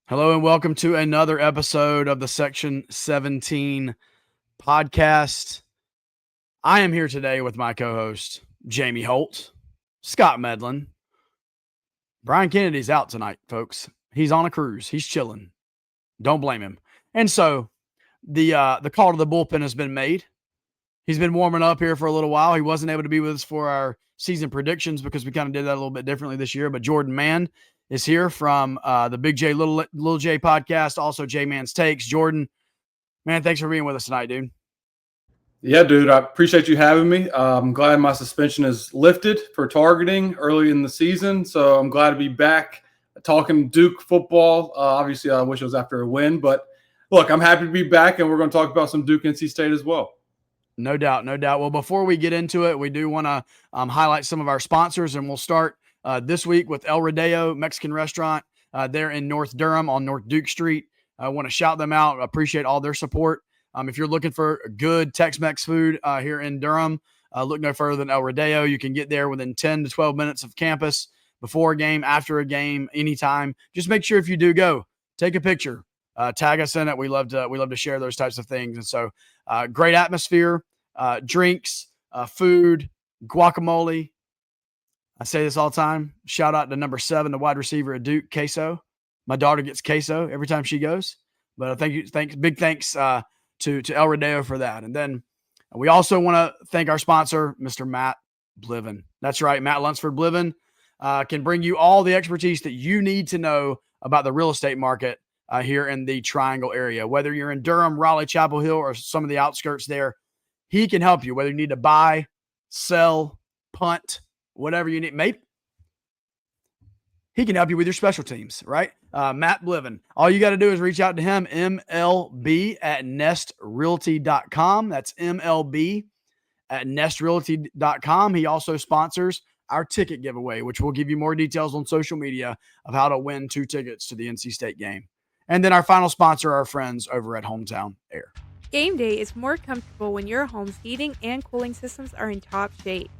Hello and welcome to another episode of the Section 17 podcast. I am here today with my co-host, Jamie Holt, Scott Medlin. Brian Kennedy's out tonight, folks. He's on a cruise. He's chilling. Don't blame him. And so the call to the bullpen has been made. He's been warming up here for a little while. He wasn't able to be with us for our season predictions because we kind of did that a little bit differently this year. But Jordan Mann is here from the Big J Little J podcast, also J Man's Takes. Jordan, man, thanks for being with us tonight, dude. Yeah, dude, I appreciate you having me. I'm glad my suspension is lifted for targeting early in the season. So I'm glad to be back talking Duke football. Obviously, I wish it was after a win. But look, I'm happy to be back, and we're going to talk about some Duke NC State as well. No doubt, no doubt. Well, before we get into it, we do want to highlight some of our sponsors, and we'll start this week with El Rodeo Mexican Restaurant there in North Durham on North Duke Street. I want to shout them out. Appreciate all their support. If you're looking for good Tex-Mex food here in Durham, look no further than El Rodeo. You can get there within 10 to 12 minutes of campus, before a game, after a game, anytime. Just make sure if you do go, take a picture, tag us in it. We love to share those types of things. And so great atmosphere, drinks, food, guacamole. I say this all the time. Shout out to number 7, the wide receiver at Duke, Queso. My daughter gets queso every time she goes. But big thanks to El Rodeo for that. And then we also want to thank our sponsor, Mr. Matt Bliven. That's right. Matt Lunsford Bliven can bring you all the expertise that you need to know about the real estate market here in the Triangle area. Whether you're in Durham, Raleigh, Chapel Hill, or some of the outskirts there, he can help you. Whether you need to buy, sell, punt, whatever you need. Maybe he can help you with your special teams, right? Matt Bliven. All you got to do is reach out to him, mlb@nestrealty.com. That's mlb@nestrealty.com. He also sponsors our ticket giveaway, which will give you more details on social media of how to win 2 tickets to the NC State game. And then our final sponsor, our friends over at Hometown Air. Game day is more comfortable when your home's heating and cooling systems are in top shape.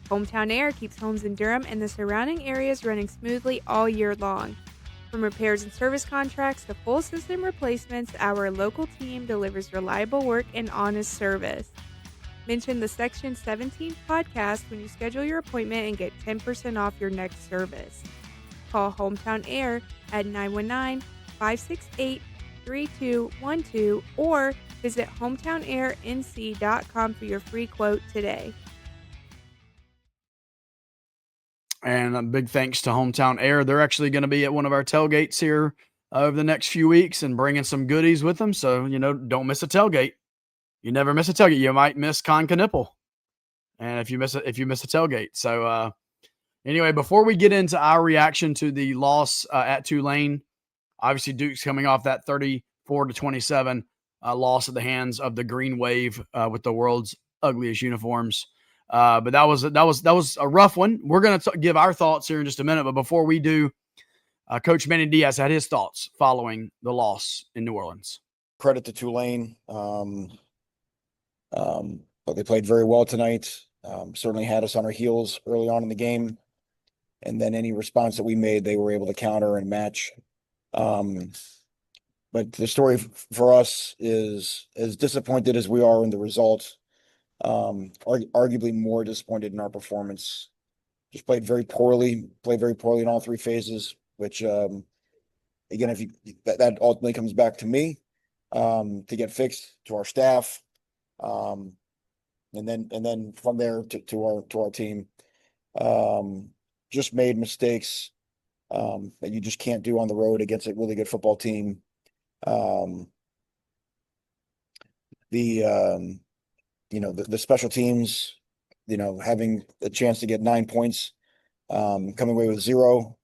Hometown Air keeps homes in Durham and the surrounding areas running smoothly all year long. From repairs and service contracts to full system replacements, our local team delivers reliable work and honest service. Mention the Section 17 podcast when you schedule your appointment and get 10% off your next service. Call Hometown Air at 919-568-3212 or visit hometownairnc.com for your free quote today. And a big thanks to Hometown Air. They're actually going to be at one of our tailgates here over the next few weeks and bringing some goodies with them. So, don't miss a tailgate. You never miss a tailgate. You might miss Con Canipple. And if you miss a tailgate. So, anyway, before we get into our reaction to the loss at Tulane, obviously Duke's coming off that 34-27 loss at the hands of the Green Wave with the world's ugliest uniforms. But that was a rough one. We're going to give our thoughts here in just a minute. But before we do, Coach Manny Diaz had his thoughts following the loss in New Orleans. Credit to Tulane. But they played very well tonight. Certainly had us on our heels early on in the game. And then any response that we made, they were able to counter and match. But the story for us is, as disappointed as we are in the result, arguably more disappointed in our performance. Just played very poorly in all 3 phases, which, again, that ultimately comes back to me, to get fixed, to our staff. And then from there to our team, just made mistakes, that you just can't do on the road against a really good football team. The special teams, having a chance to get 9 points, coming away with 0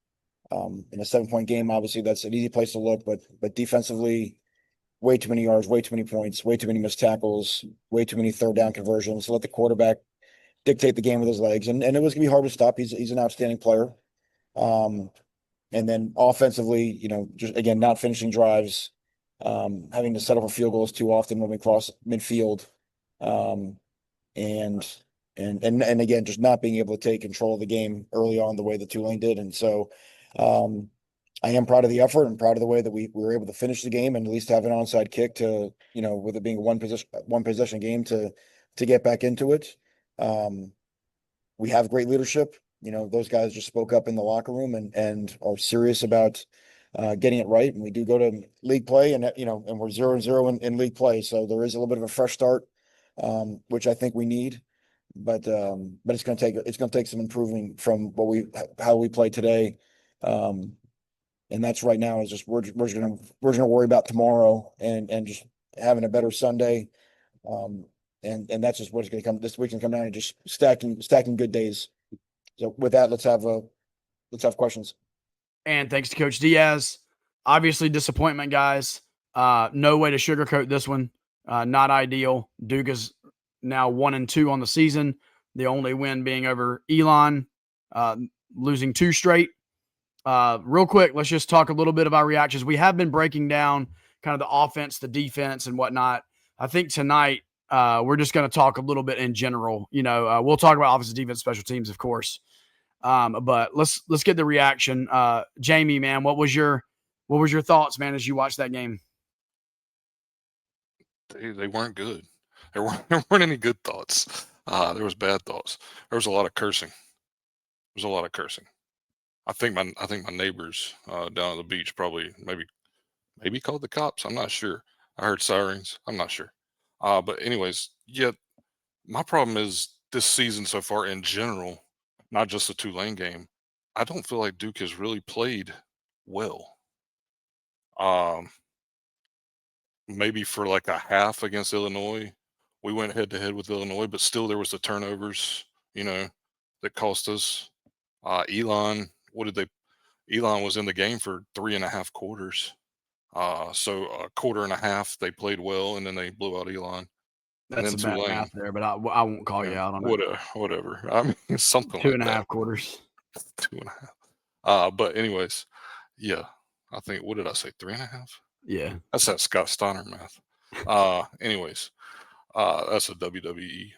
in a 7-point game. Obviously, that's an easy place to look, but defensively, way too many yards, way too many points, way too many missed tackles, way too many third down conversions. Let the quarterback dictate the game with his legs, and it was gonna be hard to stop. He's an outstanding player. And then offensively, just again not finishing drives, having to settle for field goals too often when we cross midfield. And again, just not being able to take control of the game early on the way that Tulane did. And so, I am proud of the effort and proud of the way that we were able to finish the game and at least have an onside kick to, with it being a one possession game to get back into it. We have great leadership. Those guys just spoke up in the locker room and are serious about getting it right. And we do go to league play and we're 0-0 in league play. So there is a little bit of a fresh start, which I think we need. But it's going to take some improving from how we play today. And that's right now is just we're gonna worry about tomorrow and just having a better Sunday. And that's just what's gonna come this week's gonna come down and just stacking good days. So with that, let's have questions. And thanks to Coach Diaz. Obviously, disappointment, guys. No way to sugarcoat this one. Not ideal. Duke is now 1-2 on the season. The only win being over Elon, losing 2 straight. Real quick, let's just talk a little bit about reactions. We have been breaking down kind of the offense, the defense, and whatnot. I think tonight we're just going to talk a little bit in general. We'll talk about offensive, defense, special teams, of course. But let's get the reaction. Jamie, man, what was your thoughts, man, as you watched that game? They weren't good. There weren't any good thoughts. There was bad thoughts. There was a lot of cursing. I think my neighbors down at the beach probably maybe called the cops. I'm not sure. I heard sirens. I'm not sure. But anyways, yeah, my problem is this season so far in general, not just the Tulane game. I don't feel like Duke has really played well. Maybe for like a half against Illinois, we went head to head with Illinois, but still there was the turnovers, that cost us. Elon was in the game for 3.5 quarters. So a quarter and a half they played well, and then they blew out Elon. That's and a then bad Tulane, math there, but I won't call you out on it. whatever. I mean, something Two like and a that. half quarters. 2.5. But anyways, yeah, I think, what did I say? 3.5. Yeah, that's that Scott Steiner math. Anyways, that's a WWE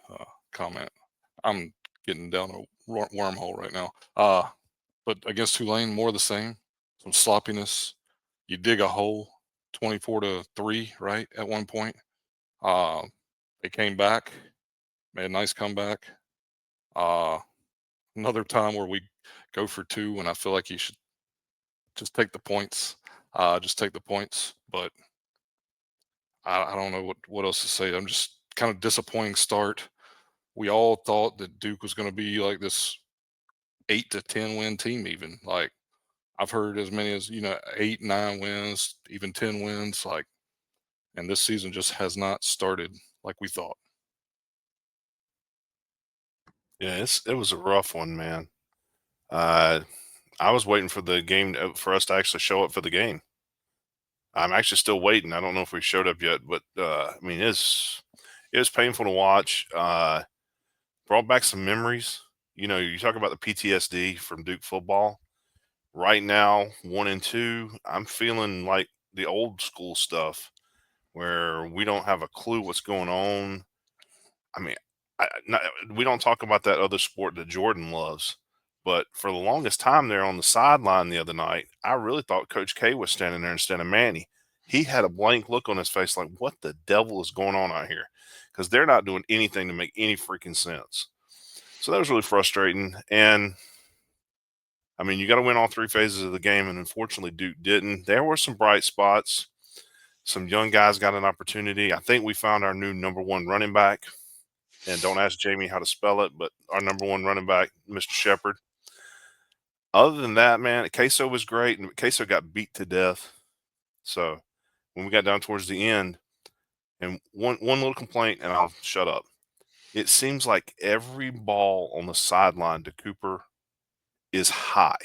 comment. I'm getting down a wormhole right now. But against Tulane, more of the same. Some sloppiness. You dig a hole, 24-3, right? At one point, they came back, made a nice comeback. Another time where we go for 2, and I feel like you should just take the points. But I don't know what else to say. I'm just kind of disappointing start. We all thought that Duke was going to be like this 8 to 10 win team, even. Like, I've heard as many as 8, 9 wins, even 10 wins. Like, and this season just has not started like we thought. Yeah, it was a rough one, man. I was waiting for the game for us to actually show up for the game. I'm actually still waiting. I don't know if we showed up yet, but I mean, it was painful to watch. Brought back some memories. You talk about the PTSD from Duke football. Right now, 1-2, I'm feeling like the old school stuff where we don't have a clue what's going on. I mean, we don't talk about that other sport that Jordan loves, but for the longest time there on the sideline the other night, I really thought Coach K was standing there instead of Manny. He had a blank look on his face like, what the devil is going on out here? Because they're not doing anything to make any freaking sense. So that was really frustrating. And I mean, you got to win all 3 phases of the game, and unfortunately Duke didn't. There were some bright spots. Some young guys got an opportunity. I think we found our new number 1 running back. And don't ask Jamie how to spell it, but our number 1 running back, Mr. Shepard. Other than that, man, Queso was great, and Queso got beat to death. So when we got down towards the end, and one little complaint, and I'll shut up. It seems like every ball on the sideline to Cooper is high.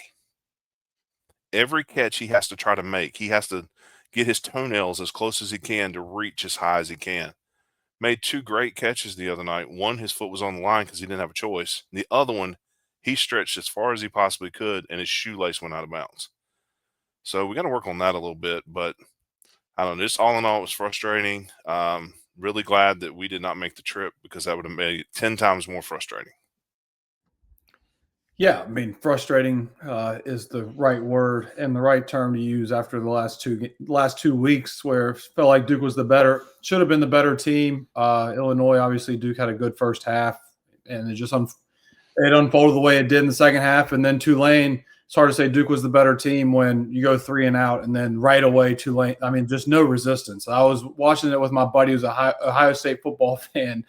Every catch he has to try to make, he has to get his toenails as close as he can to reach as high as he can. Made 2 great catches the other night. One, his foot was on the line because he didn't have a choice. The other one, he stretched as far as he possibly could, and his shoelace went out of bounds. So we got to work on that a little bit. But I don't know. Just all in all, it was frustrating. Really glad that we did not make the trip because that would have made it 10 times more frustrating. Yeah, I mean, frustrating is the right word and the right term to use after the last 2 weeks, where it felt like Duke was should have been the better team. Illinois, obviously, Duke had a good first half, and it unfolded the way it did in the second half. And then Tulane, it's hard to say Duke was the better team when you go 3-and-out, and then right away Tulane. I mean, just no resistance. I was watching it with my buddy who's a Ohio State football fan,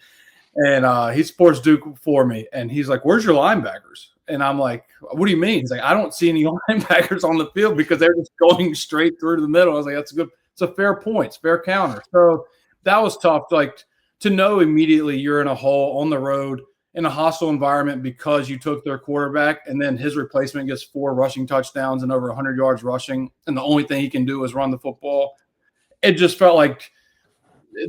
and he supports Duke for me, and he's like, "Where's your linebackers?" And I'm like, "What do you mean?" He's like, "I don't see any linebackers on the field because they're just going straight through to the middle." I was like, "That's good. It's a fair point. It's fair counter." So that was tough. Like to know immediately you're in a hole on the road in a hostile environment because you took their quarterback, and then his replacement gets 4 rushing touchdowns and over 100 yards rushing, and the only thing he can do is run the football. It just felt like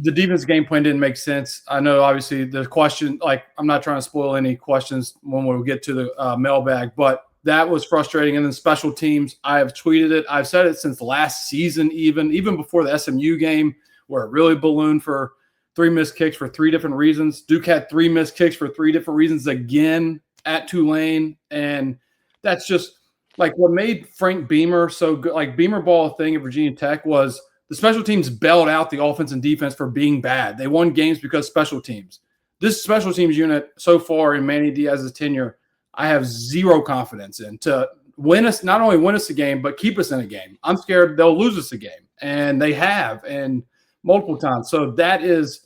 the defense game plan didn't make sense. I know, obviously, the question, like, I'm not trying to spoil any questions when we get to the mailbag, but that was frustrating. And then special teams, I have tweeted it. I've said it since last season, even before the SMU game, where it really ballooned for 3 missed kicks for 3 different reasons. Duke had 3 missed kicks for 3 different reasons again at Tulane. And that's just like what made Frank Beamer so good. Like Beamer ball thing at Virginia Tech was the special teams bailed out the offense and defense for being bad. They won games because special teams. This special teams unit so far in Manny Diaz's tenure, I have zero confidence in to win us, not only win us a game, but keep us in a game. I'm scared they'll lose us a game, and they have, and multiple times. So that is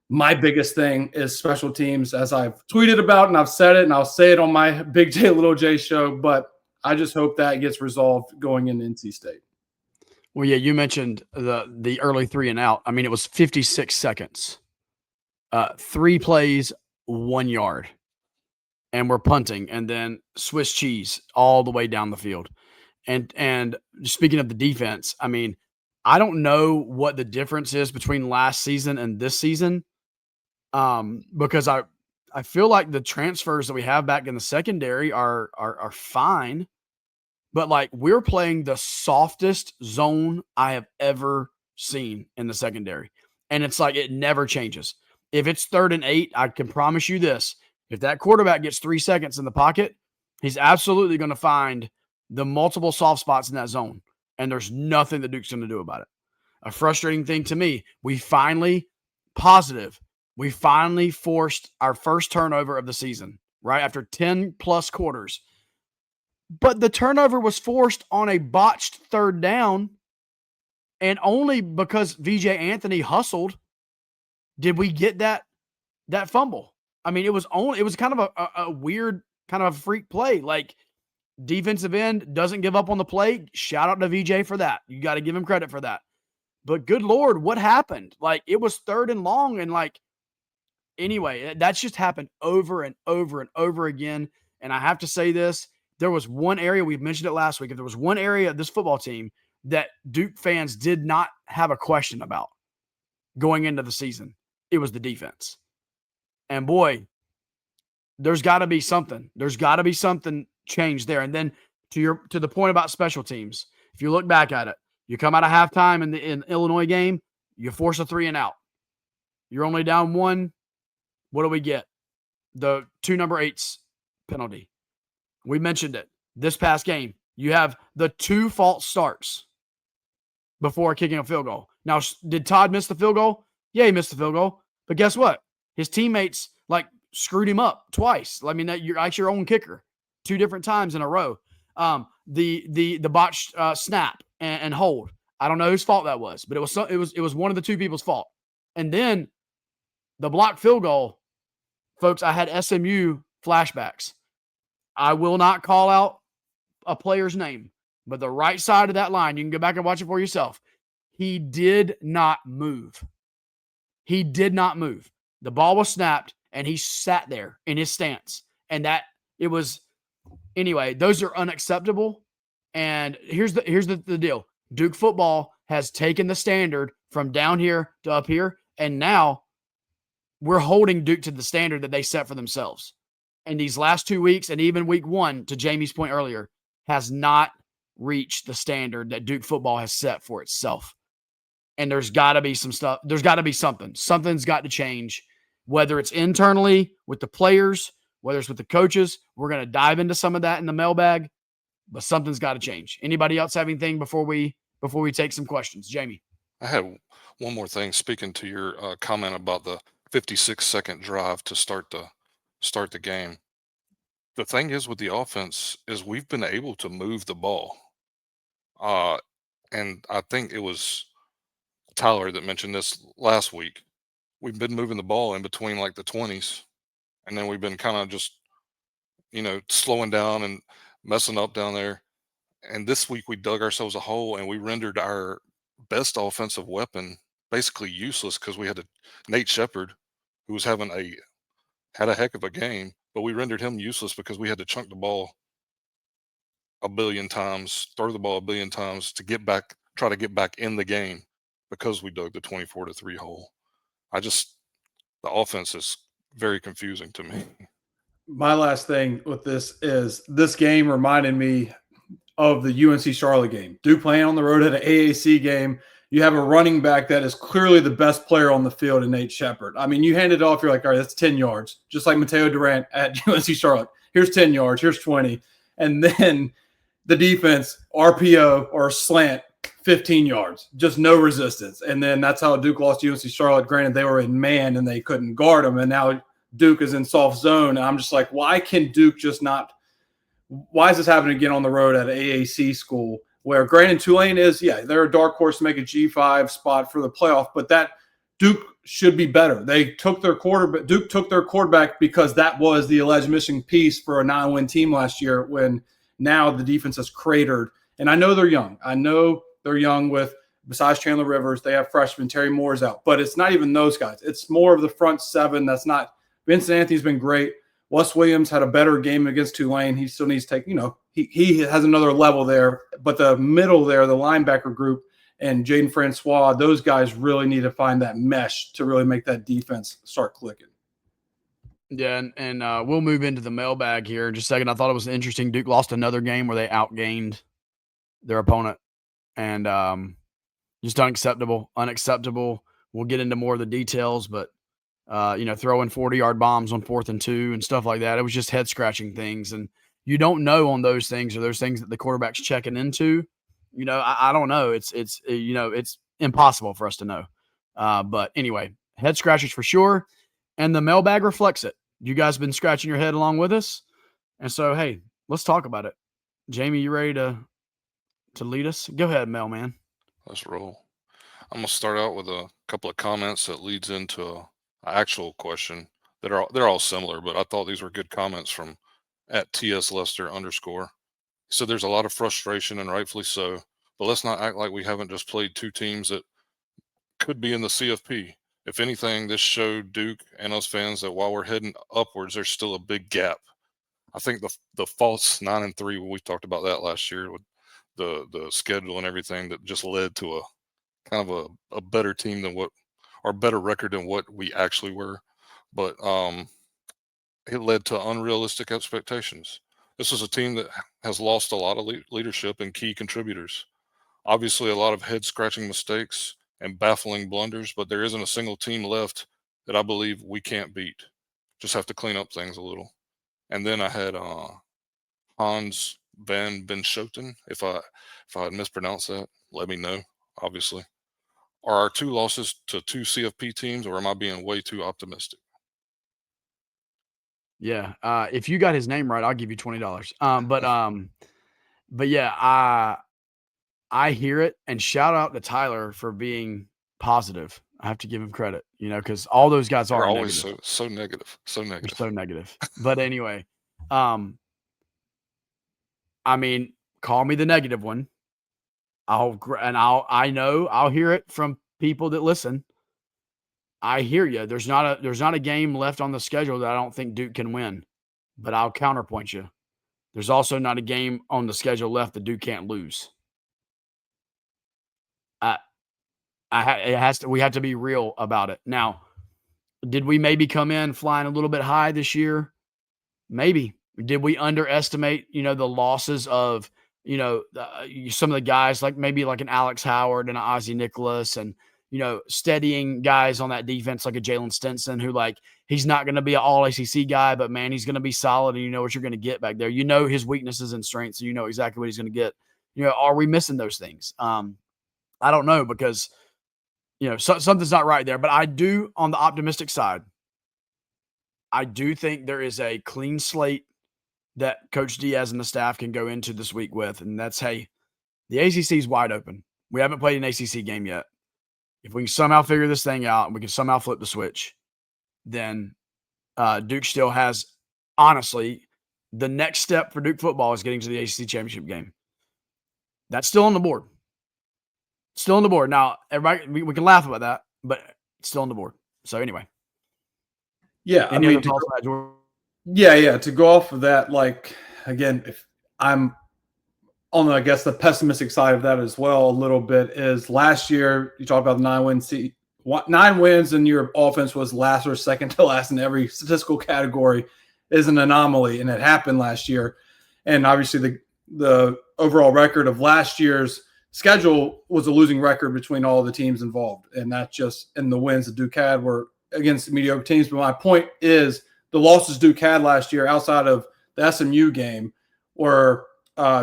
my biggest thing is special teams, as I've tweeted about and I've said it, and I'll say it on my Big J Little J show, but I just hope that gets resolved going into NC State. Well, yeah, you mentioned the early 3-and-out. I mean, it was 56 seconds, 3 plays, 1 yard, and we're punting, and then Swiss cheese all the way down the field. And speaking of the defense, I mean, I don't know what the difference is between last season and this season, because I feel like the transfers that we have back in the secondary are fine. But, like, we're playing the softest zone I have ever seen in the secondary. And it's like it never changes. If it's 3rd and 8, I can promise you this. If that quarterback gets 3 seconds in the pocket, he's absolutely going to find the multiple soft spots in that zone. And there's nothing that Duke's going to do about it. A frustrating thing to me, we finally forced our first turnover of the season, right? After 10-plus quarters. But the turnover was forced on a botched 3rd down, and only because VJ Anthony hustled did we get that fumble. I mean, it was kind of a weird, kind of a freak play. Like, defensive end doesn't give up on the play. Shout out to VJ for that. You got to give him credit for that. But good Lord, what happened? Like, it was 3rd and long, and like, anyway, that's just happened over and over and over again. And I have to say this. There was one area, we mentioned it last week, if there was one area of this football team that Duke fans did not have a question about going into the season, it was the defense. And boy, there's got to be something. There's got to be something changed there. And then to the point about special teams, if you look back at it, you come out of halftime in the Illinois game, you force a 3-and-out. You're only down 1. What do we get? The 2 number 8s penalty. We mentioned it. This past game, you have the 2 false starts before kicking a field goal. Now, did Todd miss the field goal? Yeah, he missed the field goal. But guess what? His teammates, like, screwed him up twice. I mean, you're actually your own kicker 2 different times in a row. The botched snap and hold. I don't know whose fault that was, but it was one of the 2 people's fault. And then the blocked field goal, folks, I had SMU flashbacks. I will not call out a player's name, but the right side of that line, you can go back and watch it for yourself. He did not move. He did not move. The ball was snapped, and he sat there in his stance. And anyway, those are unacceptable. And here's the deal. Duke football has taken the standard from down here to up here, and now we're holding Duke to the standard that they set for themselves. And these last 2 weeks, and even week 1, to Jamie's point earlier, has not reached the standard that Duke football has set for itself. And there's got to be some stuff. There's got to be something. Something's got to change, whether it's internally with the players, whether it's with the coaches. We're going to dive into some of that in the mailbag, but something's got to change. Anybody else have anything before we take some questions? Jamie. I had one more thing. Speaking to your comment about the 56-second drive to start the game. The thing is with the offense is we've been able to move the ball. And I think it was Tyler that mentioned this last week. We've been moving the ball in between like the 20s, and then we've been kind of just, slowing down and messing up down there. And this week we dug ourselves a hole and we rendered our best offensive weapon basically useless because we had Nate Shepard, who was had a heck of a game, but we rendered him useless because we had to chunk the ball a billion times, throw the ball a billion times to try to get back in the game because we dug the 24-3 hole. The offense is very confusing to me. My last thing with this is this game reminded me of the UNC Charlotte game. Duke playing on the road at an AAC game. You have a running back that is clearly the best player on the field in Nate Shepard. I mean, you hand it off, you're like, all right, that's 10 yards. Just like Mateo Durant at UNC Charlotte. Here's 10 yards. Here's 20. And then the defense, RPO or slant, 15 yards. Just no resistance. And then that's how Duke lost to UNC Charlotte. Granted, they were in man and they couldn't guard them. And now Duke is in soft zone. And I'm just like, why can Duke just not – why is this happening again on the road at an AAC school where granted Tulane is, they're a dark horse to make a G5 spot for the playoff, but that Duke should be better. Duke took their quarterback because that was the alleged missing piece for a 9-win team last year when now the defense has cratered. And I know they're young with, besides Chandler Rivers, they have freshmen, Terry Moore's out, but it's not even those guys. It's more of the front seven. That's not – Vincent Anthony's been great. Wes Williams had a better game against Tulane. He still needs to take, he has another level there. But the middle there, the linebacker group and Jaden Francois, those guys really need to find that mesh to really make that defense start clicking. Yeah, and we'll move into the mailbag here in just a second. I thought it was interesting. Duke lost another game where they outgained their opponent. And just unacceptable. We'll get into more of the details, but throwing 40-yard bombs on 4th and 2 and stuff like that. It was just head-scratching things. And you don't know on those things, or those things that the quarterback's checking into. I don't know. It's impossible for us to know. But anyway, head-scratchers for sure. And the mailbag reflects it. You guys have been scratching your head along with us. And so, hey, let's talk about it. Jamie, you ready to lead us? Go ahead, mailman. Let's roll. I'm going to start out with a couple of comments that leads into an actual question. They're all similar, but I thought these were good comments from @TSLester_. He said there's a lot of frustration, and rightfully so, but let's not act like we haven't just played two teams that could be in the CFP. If anything, this showed Duke and us fans that while we're heading upwards, there's still a big gap. I think the false 9-3, when we talked about that last year with the schedule and everything, that just led to a kind of a better team than or better record than what we actually were. But it led to unrealistic expectations. This is a team that has lost a lot of leadership and key contributors. Obviously, a lot of head-scratching mistakes and baffling blunders, but there isn't a single team left that I believe we can't beat. Just have to clean up things a little. And then I had Hans van Benschoten. If I had mispronounced that, let me know, obviously. Are our two losses to two CFP teams, or am I being way too optimistic? Yeah. If you got his name right, I'll give you $20. But yeah, I hear it, and shout out to Tyler for being positive. I have to give him credit, because all those guys are always negative. so negative. They're so negative. But anyway, I mean, call me the negative one. I'll hear it from people that listen. I hear you. There's not a game left on the schedule that I don't think Duke can win, but I'll counterpoint you. There's also not a game on the schedule left that Duke can't lose. We have to be real about it. Now, did we maybe come in flying a little bit high this year? Maybe. Did we underestimate, the losses of, some of the guys, like maybe like an Alex Howard and an Ozzie Nicholas and, steadying guys on that defense like a Jalen Stinson, who he's not going to be an all ACC guy, but man, he's going to be solid, and you know what you're going to get back there. You know his weaknesses and strengths, so you know exactly what he's going to get. Are we missing those things? I don't know, because something's not right there. But I do, on the optimistic side, I do think there is a clean slate that Coach Diaz and the staff can go into this week with, and that's, hey, the ACC is wide open. We haven't played an ACC game yet. If we can somehow figure this thing out and we can somehow flip the switch, then Duke still has, honestly, the next step for Duke football is getting to the ACC championship game. That's still on the board. Still on the board. Now, everybody, we can laugh about that, but it's still on the board. So anyway. Yeah. Any other thoughts on that, Jordan? Yeah. To go off of that, again, if I'm on, I guess, the pessimistic side of that as well a little bit, is last year you talked about the 9 wins and your offense was last or second to last in every statistical category is an anomaly, and it happened last year. And obviously the overall record of last year's schedule was a losing record between all the teams involved, and the wins that Duke had were against mediocre teams. But my point is, the losses Duke had last year outside of the SMU game were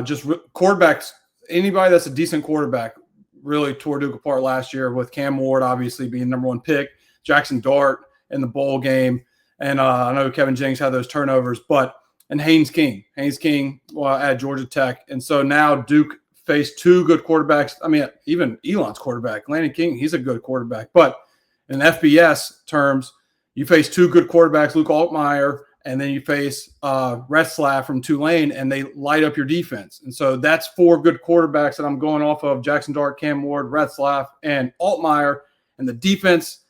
just quarterbacks. Anybody that's a decent quarterback really tore Duke apart last year, with Cam Ward obviously being number 1 pick, Jackson Dart in the bowl game, and I know Kevin Jennings had those turnovers, and Haynes King at Georgia Tech. And so now Duke faced 2 good quarterbacks. I mean, even Elon's quarterback, Landon King, he's a good quarterback. But in FBS terms, you face 2 good quarterbacks, Luke Altmaier, and then you face Retzlaff from Tulane, and they light up your defense. And so that's 4 good quarterbacks that I'm going off of: Jackson Dart, Cam Ward, Retzlaff, and Altmaier. And the defense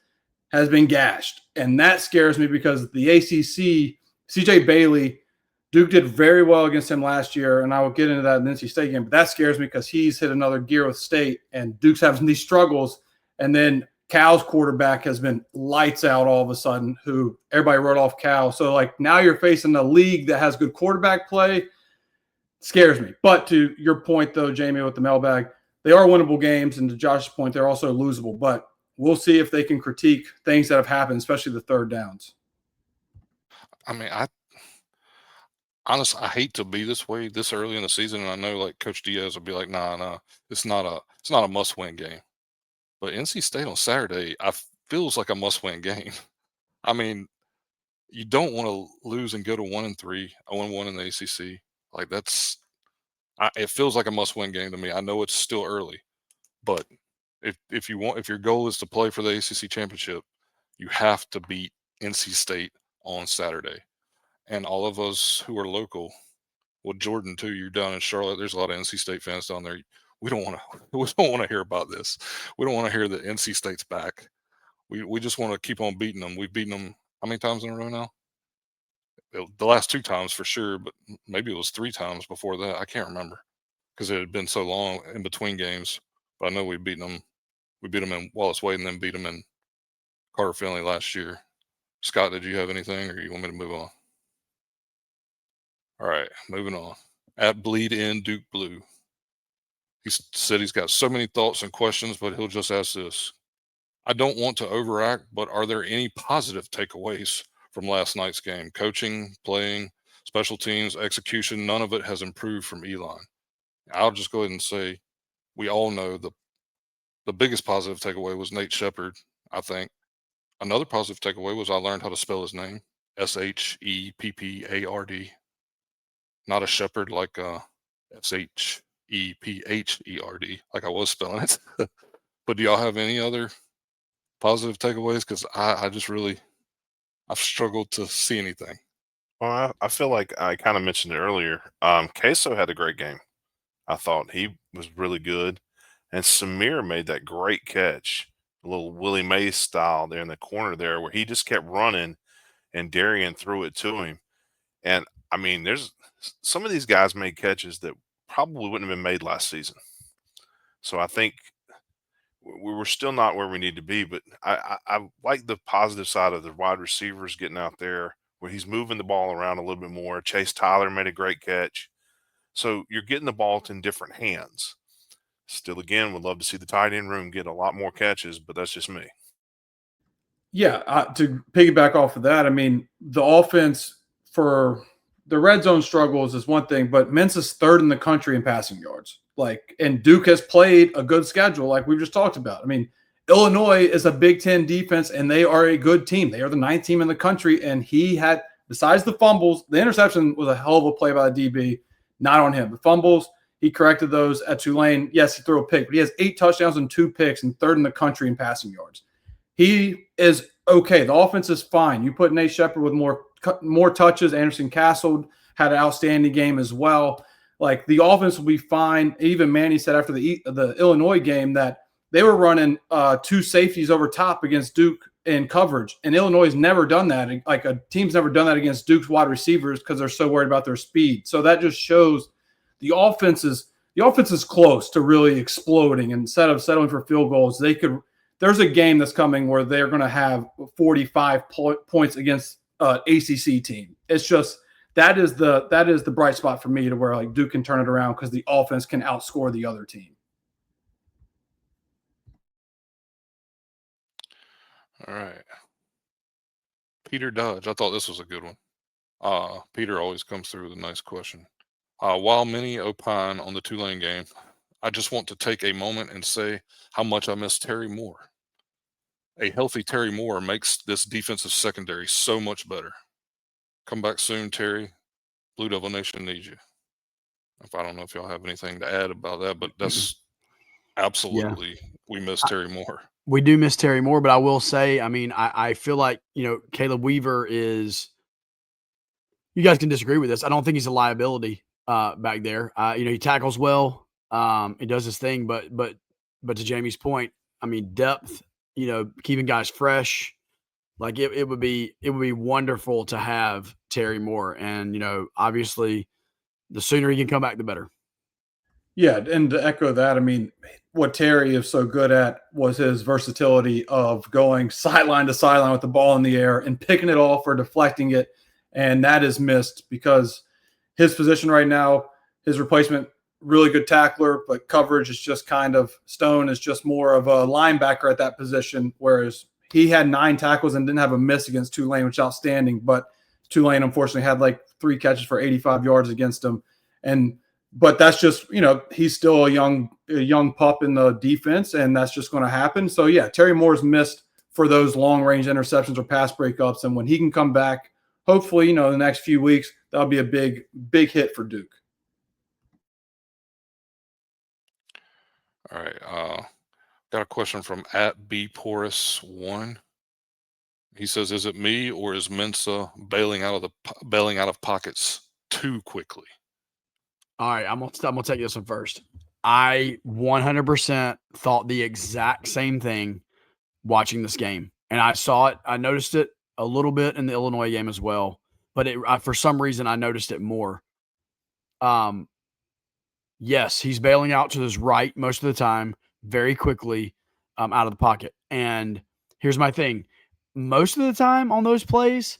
has been gashed. And that scares me, because the ACC, CJ Bailey, Duke did very well against him last year, and I will get into that in the NC State game. But that scares me, because he's hit another gear with State, and Duke's having these struggles. And then Cal's quarterback has been lights out all of a sudden, who everybody wrote off Cal. So, now you're facing a league that has good quarterback play. Scares me. But to your point, though, Jamie, with the mailbag, they are winnable games. And to Josh's point, they're also losable. But we'll see if they can critique things that have happened, especially the third downs. I mean, honestly, I hate to be this way this early in the season, and I know Coach Diaz will be like, nah, it's not a must-win game. But NC State on Saturday, feels like a must-win game. I mean, you don't want to lose and go to 1-3, 0-1 in the ACC. It feels like a must-win game to me. I know it's still early, but if your goal is to play for the ACC championship, you have to beat NC State on Saturday. And all of us who are local, well, Jordan too, you're down in Charlotte. There's a lot of NC State fans down there. We don't want to hear about this. We don't want to hear that NC State's back. We just want to keep on beating them. We've beaten them how many times in a row now? The last 2 times for sure, but maybe it was 3 times before that. I can't remember, because it had been so long in between games. But I know we beat them. We beat them in Wallace Wade, and then beat them in Carter Finley last year. Scott, did you have anything, or you want me to move on? All right, moving on. At Bleed In Duke Blue. He said he's got so many thoughts and questions, but he'll just ask this. I don't want to overact, but are there any positive takeaways from last night's game? Coaching, playing, special teams, execution, none of it has improved from Elon. I'll just go ahead and say we all know the biggest positive takeaway was Nate Shepard, I think. Another positive takeaway was I learned how to spell his name, Sheppard. Not a shepherd like Shepherd, like I was spelling it. But do y'all have any other positive takeaways? Because I've struggled to see anything. Well, I feel like I kind of mentioned it earlier. Queso had a great game. I thought he was really good. And Samir made that great catch, a little Willie Mays style there in the corner there, where he just kept running and Darian threw it to him. And I mean, there's some of these guys made catches that probably wouldn't have been made last season. So I think we were still not where we need to be, but I like the positive side of the wide receivers getting out there where he's moving the ball around a little bit more. Chase Tyler made a great catch. So you're getting the ball in different hands. Still, again, would love to see the tight end room get a lot more catches, but that's just me. Yeah, to piggyback off of that, I mean, the offense for the red zone struggles is one thing, but Mensa's third in the country in passing yards. And Duke has played a good schedule, like we've just talked about. I mean, Illinois is a Big Ten defense, and they are a good team. They are the 9th team in the country, and he had, besides the fumbles, the interception was a hell of a play by the DB, not on him. The fumbles, he corrected those at Tulane. Yes, he threw a pick, but he has 8 touchdowns and 2 picks and third in the country in passing yards. He is okay. The offense is fine. You put Nate Shepard with more touches. Anderson Castle had an outstanding game as well. Like, the offense will be fine. Even Manny said after the Illinois game that they were running 2 safeties over top against Duke in coverage, and Illinois has never done that. Like, a team's never done that against Duke's wide receivers because they're so worried about their speed. So that just shows the offense is close to really exploding. And instead of settling for field goals, they could. There's a game that's coming where they're going to have 45 points against ACC team. It's just that is the bright spot for me, to where like Duke can turn it around because the offense can outscore the other team. All right. Peter Dodge. I thought this was a good one. Peter always comes through with a nice question. While many opine on the Tulane game, I just want to take a moment and say how much I miss Terry Moore. A healthy Terry Moore makes this defensive secondary so much better. Come back soon, Terry. Blue Devil Nation needs you. I don't know if y'all have anything to add about that, but that's absolutely, we miss Terry Moore. We do miss Terry Moore, but I will say, I mean, I feel like, Caleb Weaver is, you guys can disagree with this. I don't think he's a liability back there. He tackles well. He does his thing, but to Jamie's point, I mean, depth, keeping guys fresh, like it would be wonderful to have Terry Moore. And, obviously the sooner he can come back, the better. Yeah. And to echo that, I mean, what Terry is so good at was his versatility of going sideline to sideline with the ball in the air and picking it off or deflecting it. And that is missed because his position right now, his replacement, really good tackler, but coverage is just kind of, Stone is just more of a linebacker at that position, whereas he had 9 tackles and didn't have a miss against Tulane, which is outstanding. But Tulane, unfortunately, had like 3 catches for 85 yards against him. But that's just, he's still a young pup in the defense, and that's just going to happen. So, yeah, Terry Moore's missed for those long-range interceptions or pass breakups. And when he can come back, hopefully, in the next few weeks, that'll be a big, big hit for Duke. All right. Got a question from @BPorus1. He says, "Is it me or is Mensa bailing out of pockets too quickly?" All right, I'm gonna take this one first. I 100% thought the exact same thing watching this game, and I saw it. I noticed it a little bit in the Illinois game as well, but for some reason I noticed it more. Yes, he's bailing out to his right most of the time, very quickly, out of the pocket. And here's my thing: most of the time on those plays,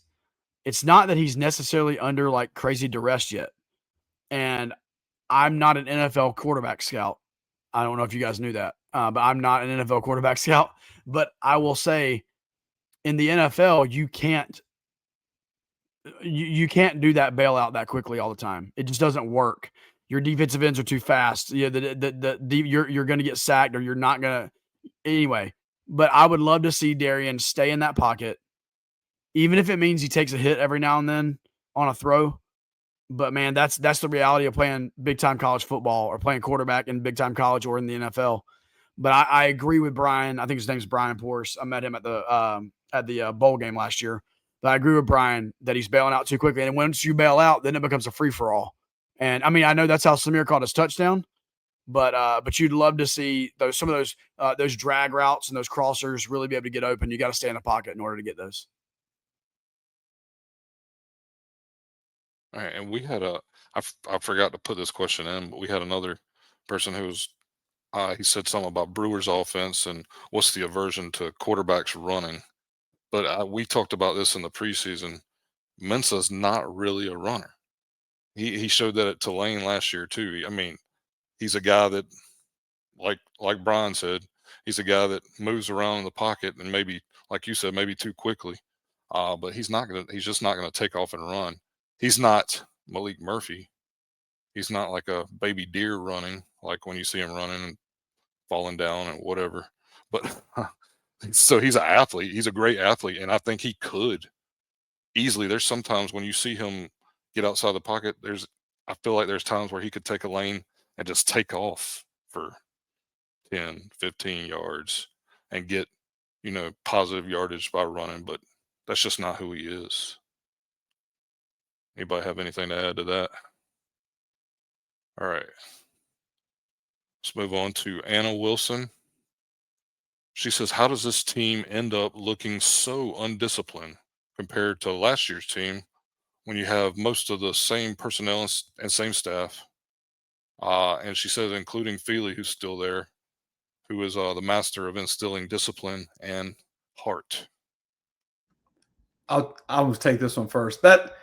it's not that he's necessarily under like crazy duress yet. And I'm not an NFL quarterback scout. I don't know if you guys knew that, but I'm not an NFL quarterback scout. But I will say, in the NFL, you can't do that bailout that quickly all the time. It just doesn't work. Your defensive ends are too fast. You're going to get sacked, or you're not going to anyway. But I would love to see Darian stay in that pocket, even if it means he takes a hit every now and then on a throw. But man, that's the reality of playing big time college football or playing quarterback in big time college or in the NFL. But I agree with Brian. I think his name's Brian Porce. I met him at the bowl game last year. But I agree with Brian that he's bailing out too quickly. And once you bail out, then it becomes a free for all. And I mean, I know that's how Samir caught his touchdown, but you'd love to see some of those drag routes and those crossers really be able to get open. You got to stay in the pocket in order to get those. All right, and we had I forgot to put this question in, but we had another person who was, he said something about Brewers offense and what's the aversion to quarterbacks running. But we talked about this in the preseason. Mensa's not really a runner. He showed that at Tulane last year too. I mean, he's a guy that like Brian said, he's a guy that moves around in the pocket and maybe, like you said, maybe too quickly. But he's just not gonna take off and run. He's not Malik Murphy. He's not like a baby deer running, like when you see him running and falling down and whatever. But so he's an athlete. He's a great athlete, and I think he could easily. There's sometimes when you see him get outside the pocket, I feel like there's times where he could take a lane and just take off for 10, 15 yards and get, positive yardage by running, but that's just not who he is. Anybody have anything to add to that? All right. Let's move on to Anna Wilson. She says, how does this team end up looking so undisciplined compared to last year's team when you have most of the same personnel and same staff? And she says, including Feely, who's still there, who is the master of instilling discipline and heart. I'll take this one first. That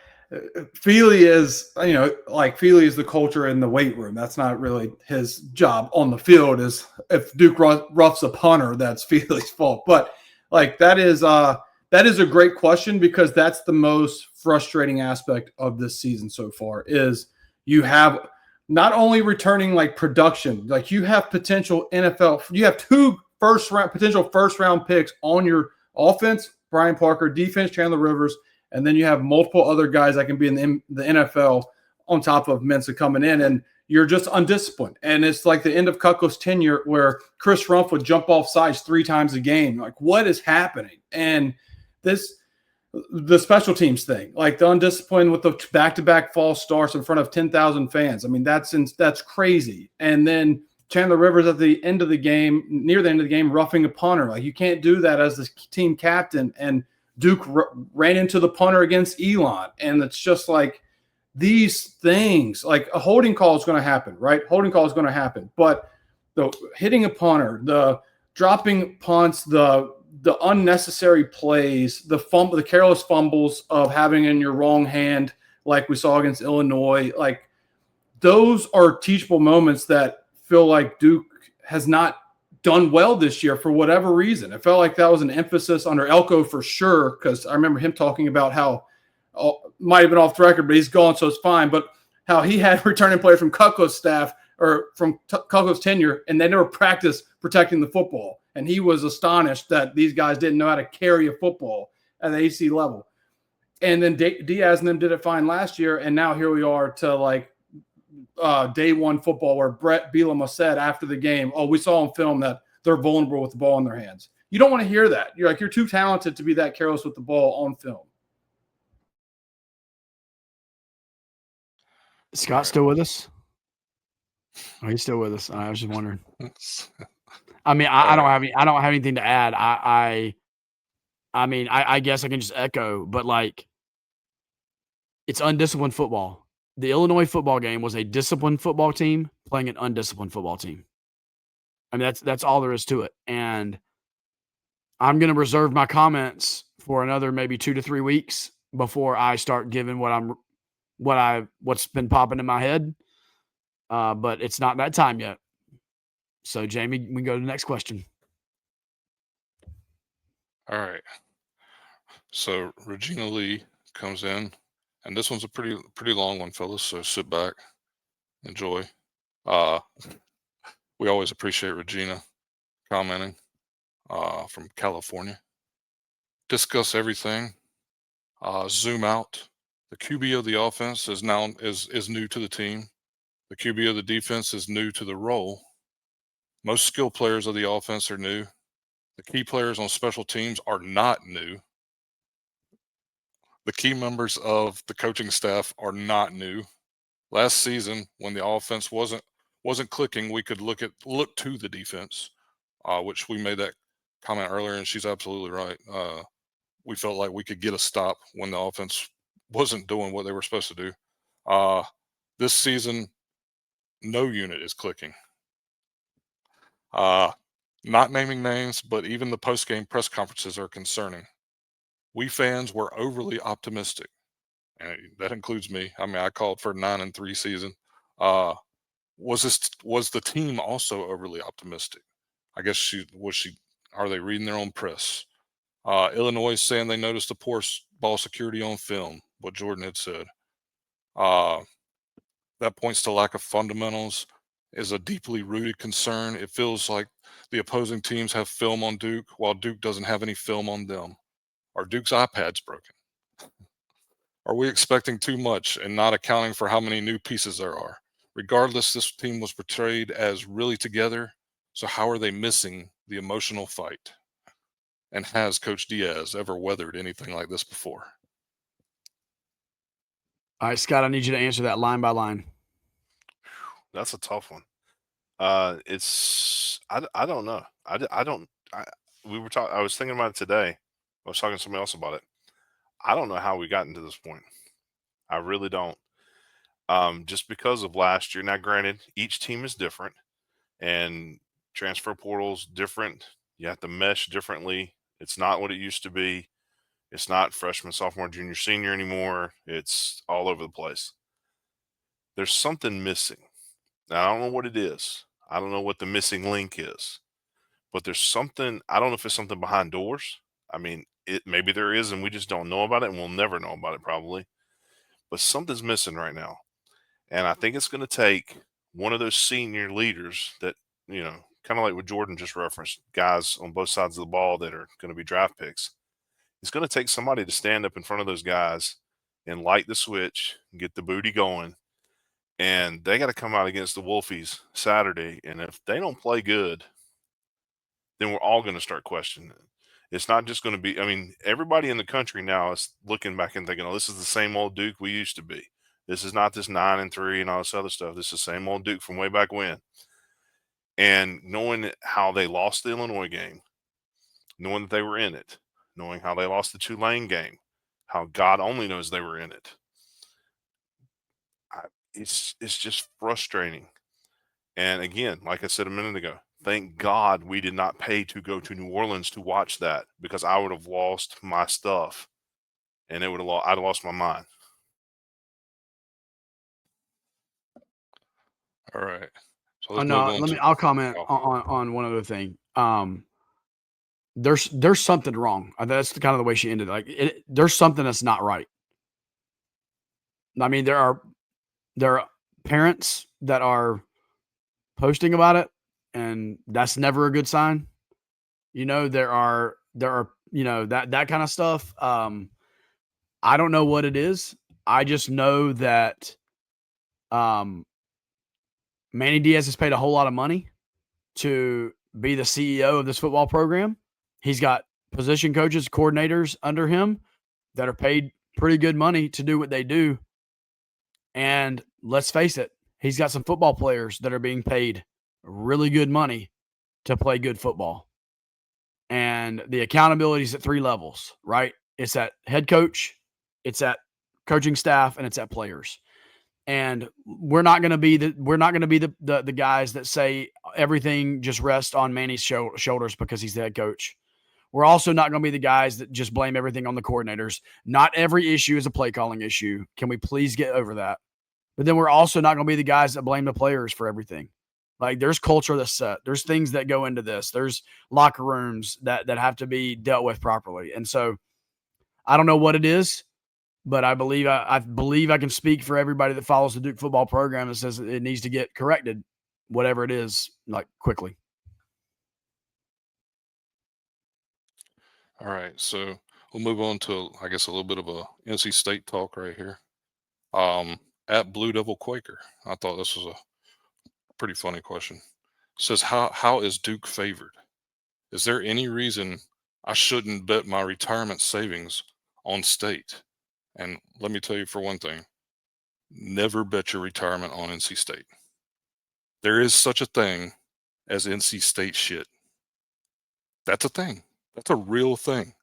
Feely is, Feely is the culture in the weight room. That's not really his job on the field. Is if Duke roughs a punter, that's Feely's fault. But that is a great question, because that's the most frustrating aspect of this season so far. Is you have not only returning production, you have potential NFL. You have two potential first round picks on your offense. Brian Parker, defense, Chandler Rivers, and then you have multiple other guys that can be in the NFL on top of Mensah coming in, and you're just undisciplined. And it's like the end of Kutko's tenure where Chris Rumph would jump off sides 3 times a game. What is happening? And the special teams thing, the undisciplined with the back-to-back false starts in front of 10,000 fans. I mean, that's crazy. And then Chandler Rivers at the end of the game, near the end of the game, roughing a punter. You can't do that as the team captain. And Duke ran into the punter against Elon. And it's just these things, a holding call is going to happen, right? Holding call is going to happen. But the hitting a punter, the dropping punts, the unnecessary plays, the careless fumbles of having in your wrong hand, like we saw against Illinois, those are teachable moments that feel like Duke has not done well this year for whatever reason. It felt like that was an emphasis under Elko for sure, because I remember him talking about how might have been off the record, but he's gone, so it's fine. But how he had returning players from Kutko's staff or from Kutko's tenure, and they never practiced protecting the football. And he was astonished that these guys didn't know how to carry a football at the AC level. And then Diaz and them did it fine last year, and now here we are to day one football, where Brett Bielema said after the game, we saw on film that they're vulnerable with the ball in their hands. You don't want to hear that. You're too talented to be that careless with the ball on film. Scott still with us? Oh, he's still with us. I was just wondering. I mean, I don't have anything to add. I guess I can just echo, but it's undisciplined football. The Illinois football game was a disciplined football team playing an undisciplined football team. I mean, that's all there is to it. And I'm going to reserve my comments for another maybe 2 to 3 weeks before I start giving what's been popping in my head. But it's not that time yet. So, Jamie, we can go to the next question. All right. So Regina Lee comes in, and this one's a pretty long one, fellas. So sit back, enjoy. We always appreciate Regina commenting from California. Discuss everything. Zoom out. The QB of the offense is new to the team. The QB of the defense is new to the role. Most skill players of the offense are new. The key players on special teams are not new. The key members of the coaching staff are not new. Last season, when the offense wasn't clicking, we could look to the defense, which we made that comment earlier, and she's absolutely right. We felt like we could get a stop when the offense wasn't doing what they were supposed to do. This season, no unit is clicking. Not naming names, but even the post-game press conferences are concerning. We fans were overly optimistic, and that includes me. I mean, I called for a 9-3 season. Was the team also overly optimistic? I guess are they reading their own press? Illinois is saying they noticed the poor ball security on film, what Jordan had said. That points to lack of fundamentals, is a deeply rooted concern. It feels like the opposing teams have film on Duke while Duke doesn't have any film on them. Are Duke's iPads broken? Are we expecting too much and not accounting for how many new pieces there are? Regardless, this team was portrayed as really together. So how are they missing the emotional fight? And has Coach Diaz ever weathered anything like this before? All right, Scott, I need you to answer that line by line. That's a tough one. It's I don't know. I don't. We were talking. I was thinking about it today. I was talking to somebody else about it. I don't know how we got into this point. I really don't. Just because of last year. Now, granted, each team is different, and transfer portals different. You have to mesh differently. It's not what it used to be. It's not freshman, sophomore, junior, senior anymore. It's all over the place. There's something missing. Now, I don't know what it is. I don't know what the missing link is, but there's something. I don't know if it's something behind doors. I mean, maybe there is, and we just don't know about it, and we'll never know about it probably. But something's missing right now, and I think it's going to take one of those senior leaders that kind of like what Jordan just referenced, guys on both sides of the ball that are going to be draft picks. It's going to take somebody to stand up in front of those guys and light the switch, and get the booty going. And they got to come out against the Wolfies Saturday. And if they don't play good, then we're all going to start questioning it. It's not just going to be, I mean, everybody in the country now is looking back and thinking, oh, this is the same old Duke we used to be. This is not this 9-3 and all this other stuff. This is the same old Duke from way back when. And knowing how they lost the Illinois game, knowing that they were in it, knowing how they lost the Tulane game, how God only knows they were in it. It's just frustrating. And again, like I said a minute ago, thank God we did not pay to go to New Orleans to watch that, because I would have lost my stuff and I'd have lost my mind. All right. So Oh, no, I'll comment on one other thing. There's something wrong. That's kind of the way she ended. Like there's something that's not right. I mean, there are parents that are posting about it, and that's never a good sign. There are that kind of stuff. I don't know what it is. I just know that Manny Diaz has paid a whole lot of money to be the CEO of this football program. He's got position coaches, coordinators under him that are paid pretty good money to do what they do. And let's face it, he's got some football players that are being paid really good money to play good football. And the accountability is at 3 levels, right? It's at head coach, it's at coaching staff, and it's at players. And we're not going to be the guys that say everything just rests on Manny's shoulders because he's the head coach. We're also not going to be the guys that just blame everything on the coordinators. Not every issue is a play calling issue. Can we please get over that? But then we're also not going to be the guys that blame the players for everything. Like there's culture that's set. There's things that go into this. There's locker rooms that have to be dealt with properly. And so I don't know what it is, but I believe I can speak for everybody that follows the Duke football program and says it needs to get corrected, whatever it is, like quickly. All right, so we'll move on to, I guess, a little bit of a NC State talk right here. At Blue Devil Quaker, I thought this was a pretty funny question. It says, how is Duke favored? Is there any reason I shouldn't bet my retirement savings on State? And let me tell you, for one thing, never bet your retirement on NC State. There is such a thing as NC State shit. That's a thing. That's a real thing.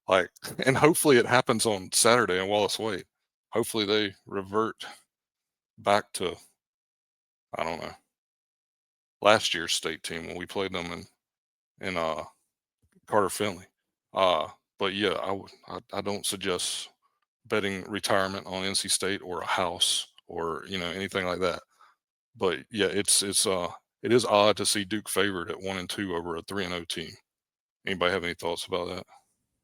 Like, and hopefully it happens on Saturday in Wallace Wade. Hopefully they revert back to, I don't know, last year's state team when we played them in Carter Finley. But yeah, I don't suggest betting retirement on NC State or a house or anything like that. But yeah, it is odd to see Duke favored at 1-2 over a 3-0 team. Anybody have any thoughts about that?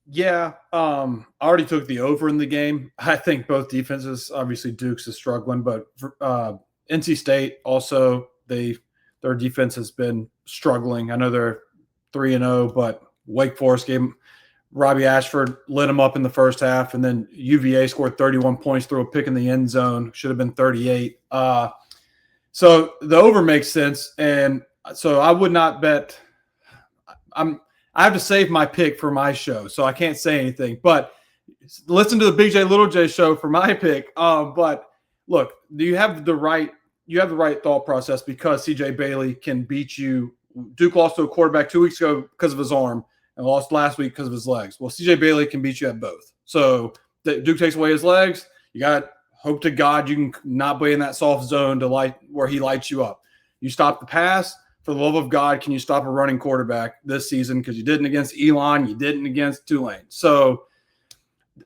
Yeah, I already took the over in the game. I think both defenses, obviously Duke's is struggling, but NC State also their defense has been struggling. I know they're 3-0, but Wake Forest gave them, Robbie Ashford lit them up in the first half, and then UVA scored 31 points through a pick in the end zone. Should have been 38. So the over makes sense, and so I would not bet. I have to save my pick for my show, so I can't say anything. But listen to the Big J Little J show for my pick. But look, you have the right thought process because CJ Bailey can beat you. Duke lost to a quarterback 2 weeks ago because of his arm, and lost last week because of his legs. Well, CJ Bailey can beat you at both. So Duke takes away his legs. You got hope to God you can not be in that soft zone to where he lights you up. You stop the pass. For the love of God, can you stop a running quarterback this season? Because you didn't against Elon, you didn't against Tulane. So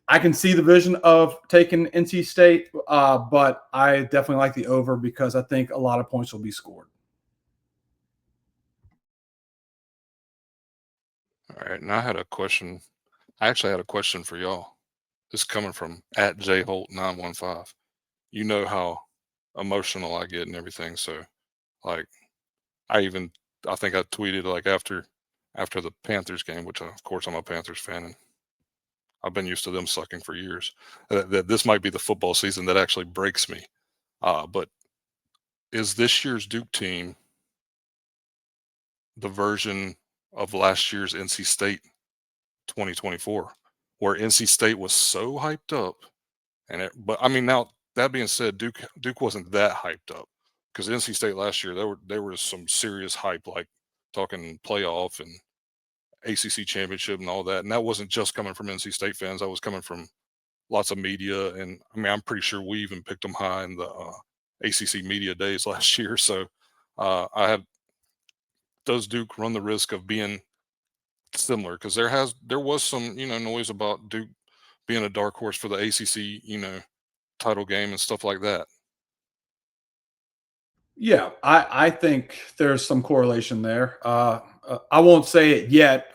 I can see the vision of taking NC State, but I definitely like the over because I think a lot of points will be scored. All right, and I actually had a question for y'all. This is coming from @JHolt915. You know how emotional I get and everything, so like I think I tweeted like after the Panthers game, which of course I'm a Panthers fan and I've been used to them sucking for years. That this might be the football season that actually breaks me. But is this year's Duke team the version of last year's NC State 2024, where NC State was so hyped up, but I mean now that being said, Duke wasn't that hyped up. Because NC State last year, there was some serious hype, like talking playoff and ACC championship and all that. And that wasn't just coming from NC State fans. That was coming from lots of media. And I mean, I'm pretty sure we even picked them high in the ACC media days last year. So does Duke run the risk of being similar? Because there was some noise about Duke being a dark horse for the ACC title game and stuff like that. Yeah, I think there's some correlation there. I won't say it yet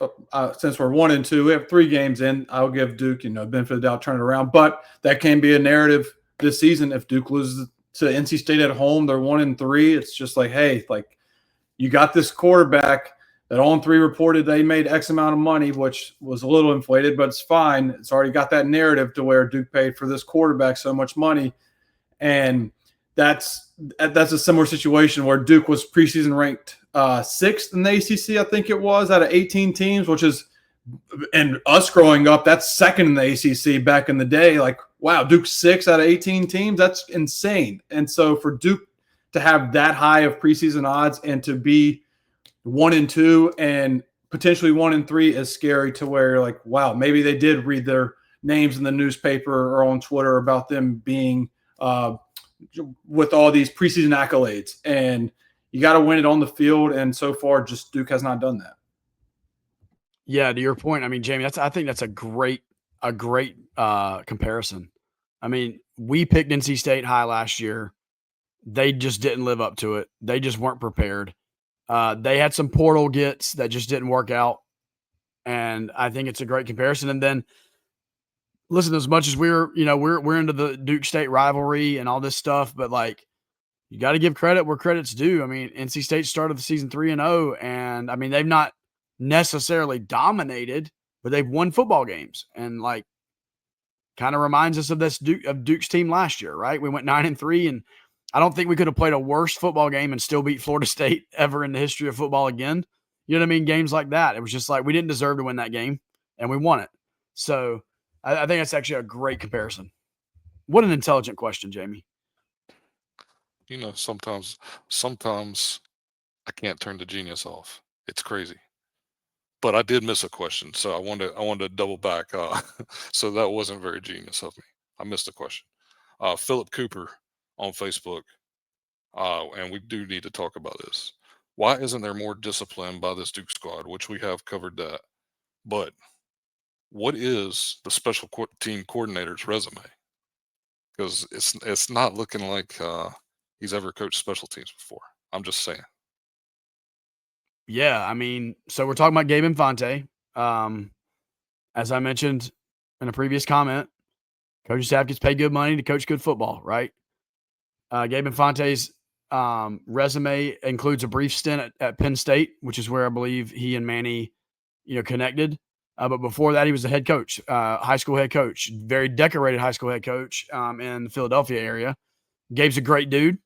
since we're 1-2. We have 3 games in. I'll give Duke, benefit of the doubt, turn it around. But that can be a narrative this season. If Duke loses to NC State at home, they're 1-3. It's just like, hey, like you got this quarterback that On3 reported they made X amount of money, which was a little inflated, but it's fine. It's already got that narrative to where Duke paid for this quarterback so much money, and that's a similar situation where Duke was preseason ranked 6th in the ACC, I think it was, out of 18 teams, which is, and us growing up, that's 2nd in the ACC back in the day. Like, wow, Duke's 6 out of 18 teams. That's insane. And so for Duke to have that high of preseason odds and to be 1-2 and potentially 1-3 is scary to where you're like, wow, maybe they did read their names in the newspaper or on Twitter about them being with all these preseason accolades, and you got to win it on the field. And so far, just Duke has not done that. Yeah, to your point, I mean, Jamie, I think that's a great comparison. I mean, we picked NC State high last year. They just didn't live up to it. They just weren't prepared. They had some portal gets that just didn't work out, and I think it's a great comparison. And then, listen, as much as we're into the Duke State rivalry and all this stuff, but like you got to give credit where credit's due. I mean, NC State started the season 3-0, and I mean they've not necessarily dominated, but they've won football games, and like kind of reminds us of Duke's team last year, right? We went 9-3, and I don't think we could have played a worse football game and still beat Florida State ever in the history of football again. You know what I mean? Games like that. It was just like we didn't deserve to win that game, and we won it. So I think that's actually a great comparison. What an intelligent question, Jamie. Sometimes I can't turn the genius off. It's crazy. But I did miss a question, so I wanted to double back. So that wasn't very genius of me. I missed a question. Philip Cooper on Facebook, and we do need to talk about this. Why isn't there more discipline by this Duke squad, which we have covered that? But what is the special team coordinator's resume? Because it's not looking like he's ever coached special teams before. I'm just saying. Yeah, I mean, so we're talking about Gabe Infante. As I mentioned in a previous comment, coaching staff gets paid good money to coach good football, right? Gabe Infante's resume includes a brief stint at Penn State, which is where I believe he and Manny, connected. But before that, he was a head coach, high school head coach, very decorated high school head coach in the Philadelphia area. Gabe's a great dude,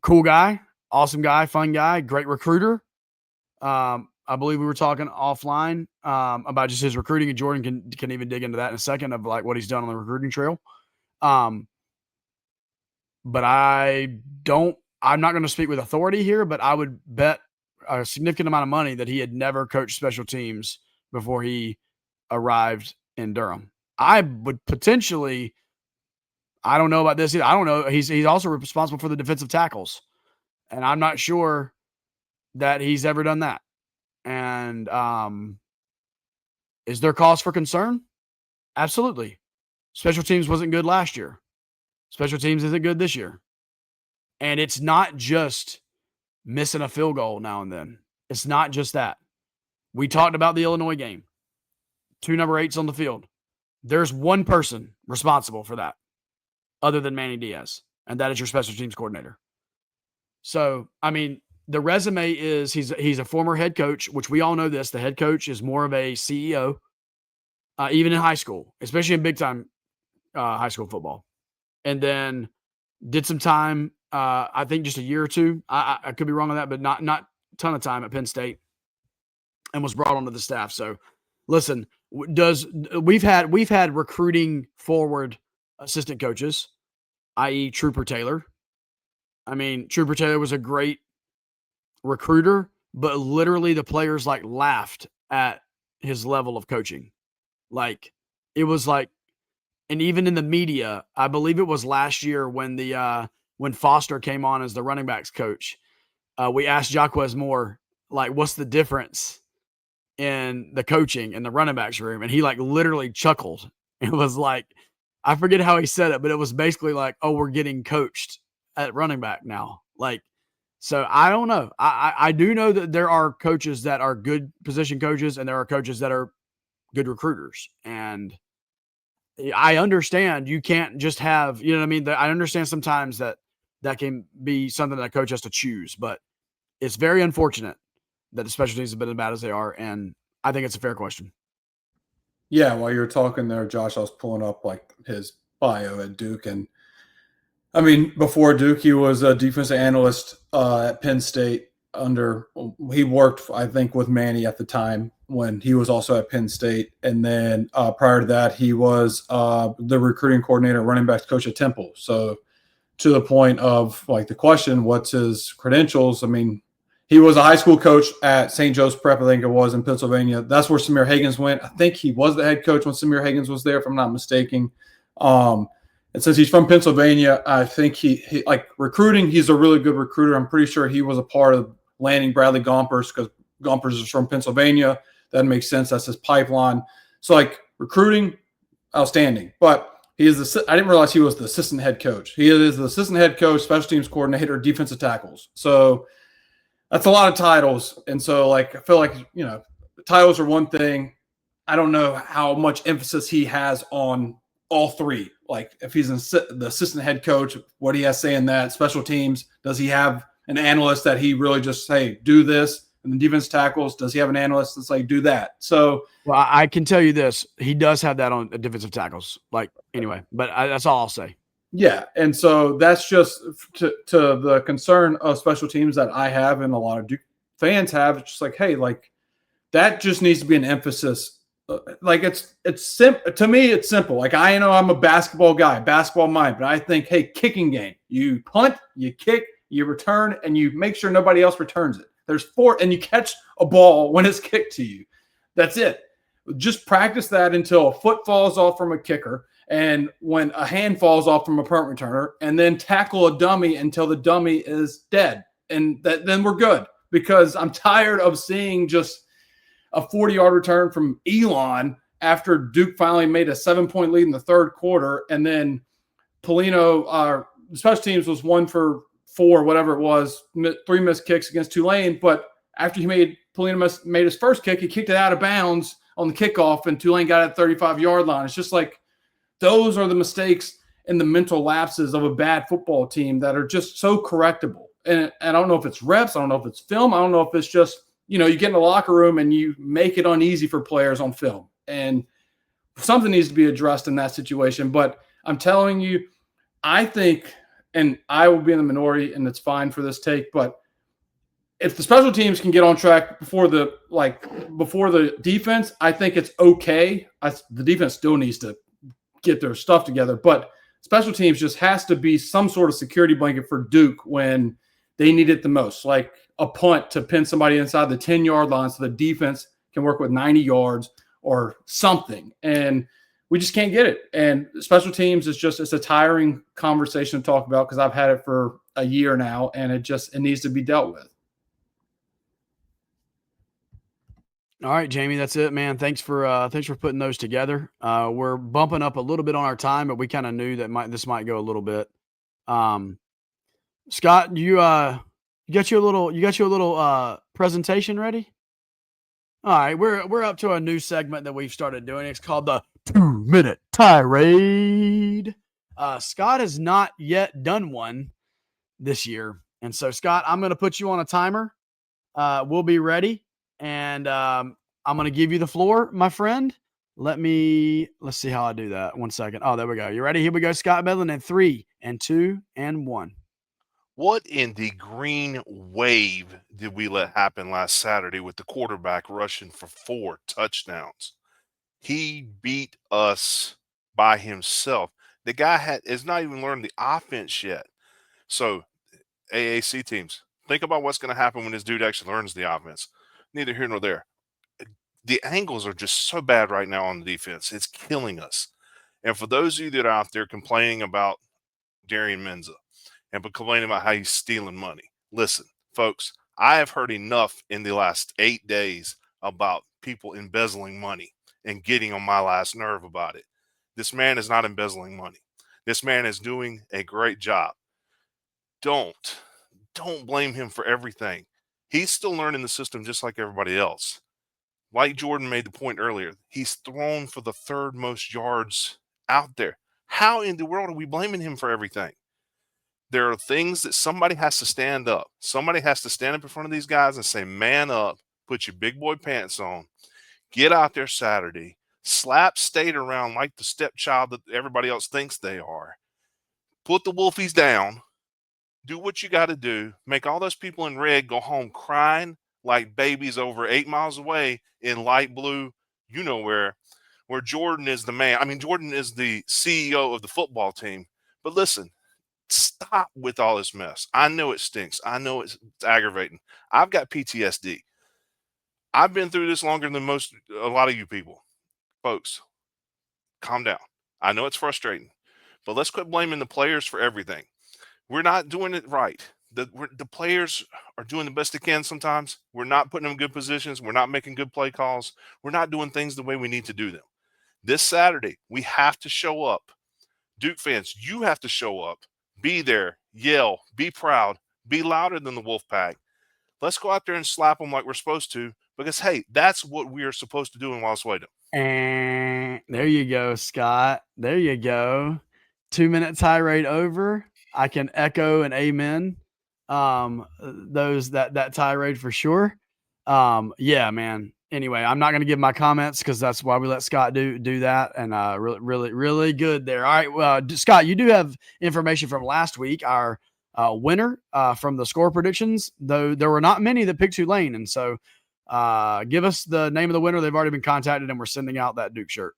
cool guy, awesome guy, fun guy, great recruiter. I believe we were talking offline about just his recruiting, and Jordan can even dig into that in a second of like what he's done on the recruiting trail. But I'm not going to speak with authority here, but I would bet a significant amount of money that he had never coached special teams before he arrived in Durham. I would potentially, I don't know about this either. I don't know. He's also responsible for the defensive tackles, and I'm not sure that he's ever done that. And is there cause for concern? Absolutely. Special teams wasn't good last year. Special teams isn't good this year. And it's not just missing a field goal now and then. It's not just that. We talked about the Illinois game. 2 number 8s on the field. There's one person responsible for that other than Manny Diaz, and that is your special teams coordinator. So, I mean, the resume is he's a former head coach, which we all know this. The head coach is more of a CEO, even in high school, especially in big-time high school football. And then did some time, I think just a year or two. I could be wrong on that, but not a ton of time at Penn State, and was brought onto the staff. So, listen, we've had recruiting forward assistant coaches, i.e. Trooper Taylor. I mean, Trooper Taylor was a great recruiter, but literally the players like laughed at his level of coaching. Like, it was like, and even in the media, I believe it was last year when when Foster came on as the running backs coach, we asked Jaquez Moore, like, what's the difference in the coaching in the running backs room? And he like literally chuckled. It was like, I forget how he said it, but it was basically like, oh, we're getting coached at running back now. Like, so I don't know. I do know that there are coaches that are good position coaches, and there are coaches that are good recruiters. And I understand you can't just have, you know what I mean? I understand sometimes that can be something that a coach has to choose, but it's very unfortunate that the special teams have been as bad as they are. And I think it's a fair question. Yeah, while you were talking there, Josh, I was pulling up like his bio at Duke, and I mean, before Duke, he was a defensive analyst at Penn State. He worked, I think, with Manny at the time when he was also at Penn State, and then prior to that, he was the recruiting coordinator, running backs coach at Temple. So, to the point of like the question, what's his credentials? I mean, he was a high school coach at St. Joe's Prep, I think it was, in Pennsylvania. That's where Samir Hagens went. I think he was the head coach when Samir Hagens was there, if I'm not mistaken. And since he's from Pennsylvania, I think he like recruiting, he's a really good recruiter. I'm pretty sure he was a part of landing Bradley Gompers, because Gompers is from Pennsylvania. That makes sense. That's his pipeline. So like recruiting, outstanding. But I didn't realize he was the assistant head coach. He is the assistant head coach, special teams coordinator, defensive tackles. So that's a lot of titles. And so, like, I feel like, titles are one thing. I don't know how much emphasis he has on all three. Like, if he's the assistant head coach, what he has to say in that. Special teams, does he have an analyst that he really just say, do this? And the defense tackles, does he have an analyst that's like, do that? So, well, I can tell you this. He does have that on defensive tackles. Like, anyway, but that's all I'll say. Yeah, and so that's just to the concern of special teams that I have and a lot of Duke fans have. It's just like, hey, like that just needs to be an emphasis. Like it's simple to me. It's simple. Like I know I'm a basketball guy, basketball mind, but I think, hey, kicking game. You punt, you kick, you return, and you make sure nobody else returns it. There's 4, and you catch a ball when it's kicked to you. That's it. Just practice that until a foot falls off from a kicker. And when a hand falls off from a punt returner, and then tackle a dummy until the dummy is dead. And then we're good, because I'm tired of seeing just a 40-yard return from Elon after Duke finally made a 7-point lead in the third quarter. And then Polino, special teams was 1 for 4, whatever it was, 3 missed kicks against Tulane. But after Polina made his first kick, he kicked it out of bounds on the kickoff, and Tulane got at the 35-yard line. It's just like those are the mistakes and the mental lapses of a bad football team that are just so correctable. And I don't know if it's reps. I don't know if it's film. I don't know if it's just, you get in the locker room and you make it uneasy for players on film. And something needs to be addressed in that situation. But I'm telling you, I think, and I will be in the minority, and it's fine for this take, but if the special teams can get on track before the defense, I think it's okay. The defense still needs to get their stuff together, but special teams just has to be some sort of security blanket for Duke when they need it the most, like a punt to pin somebody inside the 10-yard line so the defense can work with 90 yards or something. And we just can't get it. And special teams it's a tiring conversation to talk about because I've had it for a year now, and it needs to be dealt with. All right, Jamie, that's it, man. Thanks for putting those together. We're bumping up a little bit on our time, but we kind of knew that this might go a little bit. Scott, you got your little presentation ready? All right, we're up to a new segment that we've started doing. It's called the 2-minute tirade. Scott has not yet done one this year, and so Scott, I'm going to put you on a timer. We'll be ready. And I'm going to give you the floor, my friend. Let's see how I do that. 1 second. Oh, there we go. You ready? Here we go. Scott Medlin in 3 and 2 and 1. What in the green wave did we let happen last Saturday with the quarterback rushing for 4 touchdowns? He beat us by himself. The guy has not even learned the offense yet. So, AAC teams, think about what's going to happen when this dude actually learns the offense. Neither here nor there. The angles are just so bad right now on the defense. It's killing us. And for those of you that are out there complaining about Darian Menza and complaining about how he's stealing money, listen, folks, I have heard enough in the last 8 days about people embezzling money and getting on my last nerve about it. This man is not embezzling money. This man is doing a great job. Don't blame him for everything. He's still learning the system just like everybody else. Like Jordan made the point earlier, he's thrown for the 3rd most yards out there. How in the world are we blaming him for everything? There are things that somebody has to stand up. Somebody has to stand up in front of these guys and say, man up, put your big boy pants on, get out there Saturday, slap State around like the stepchild that everybody else thinks they are, put the Wolfies down, do what you got to do. Make all those people in red go home crying like babies over 8 miles away in light blue, where Jordan is the man. I mean, Jordan is the CEO of the football team. But listen, stop with all this mess. I know it stinks. I know it's aggravating. I've got PTSD. I've been through this longer than a lot of you people. Folks, calm down. I know it's frustrating, but let's quit blaming the players for everything. We're not doing it right. The players are doing the best they can sometimes. We're not putting them in good positions. We're not making good play calls. We're not doing things the way we need to do them. This Saturday, we have to show up. Duke fans, you have to show up. Be there. Yell. Be proud. Be louder than the Wolfpack. Let's go out there and slap them like we're supposed to because, hey, that's what we are supposed to do in Wallace Wade. And there you go, Scott. There you go. 2-minute tirade over. I can echo and amen that tirade for sure. Yeah, man. Anyway, I'm not going to give my comments because that's why we let Scott do that. And really good there. All right, well, Scott, you do have information from last week. Our winner from the score predictions, though there were not many that picked Tulane, and so give us the name of the winner. They've already been contacted, and we're sending out that Duke shirt.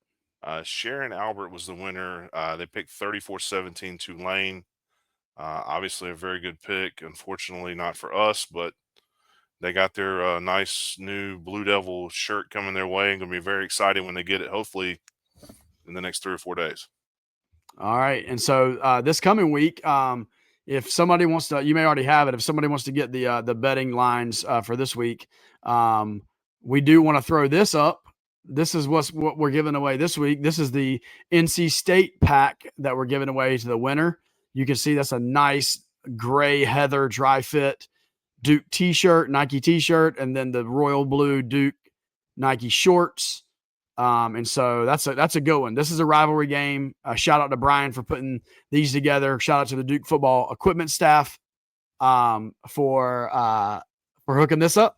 Sharon Albert was the winner. They picked 34-17 Tulane. Obviously a very good pick. Unfortunately, not for us, but they got their nice new Blue Devil shirt coming their way and going to be very excited when they get it, hopefully in the next 3 or 4 days. All right. And so this coming week, if somebody wants to, you may already have it. If somebody wants to get the betting lines for this week, we do want to throw this up. This is what we're giving away this week. This is the NC State pack that we're giving away to the winner. You can see that's a nice gray heather dry fit Duke t-shirt, Nike t-shirt, and then the royal blue Duke Nike shorts. And so that's a good one. This is a rivalry game. Shout out to Brian for putting these together. Shout out to the Duke football equipment staff for hooking this up.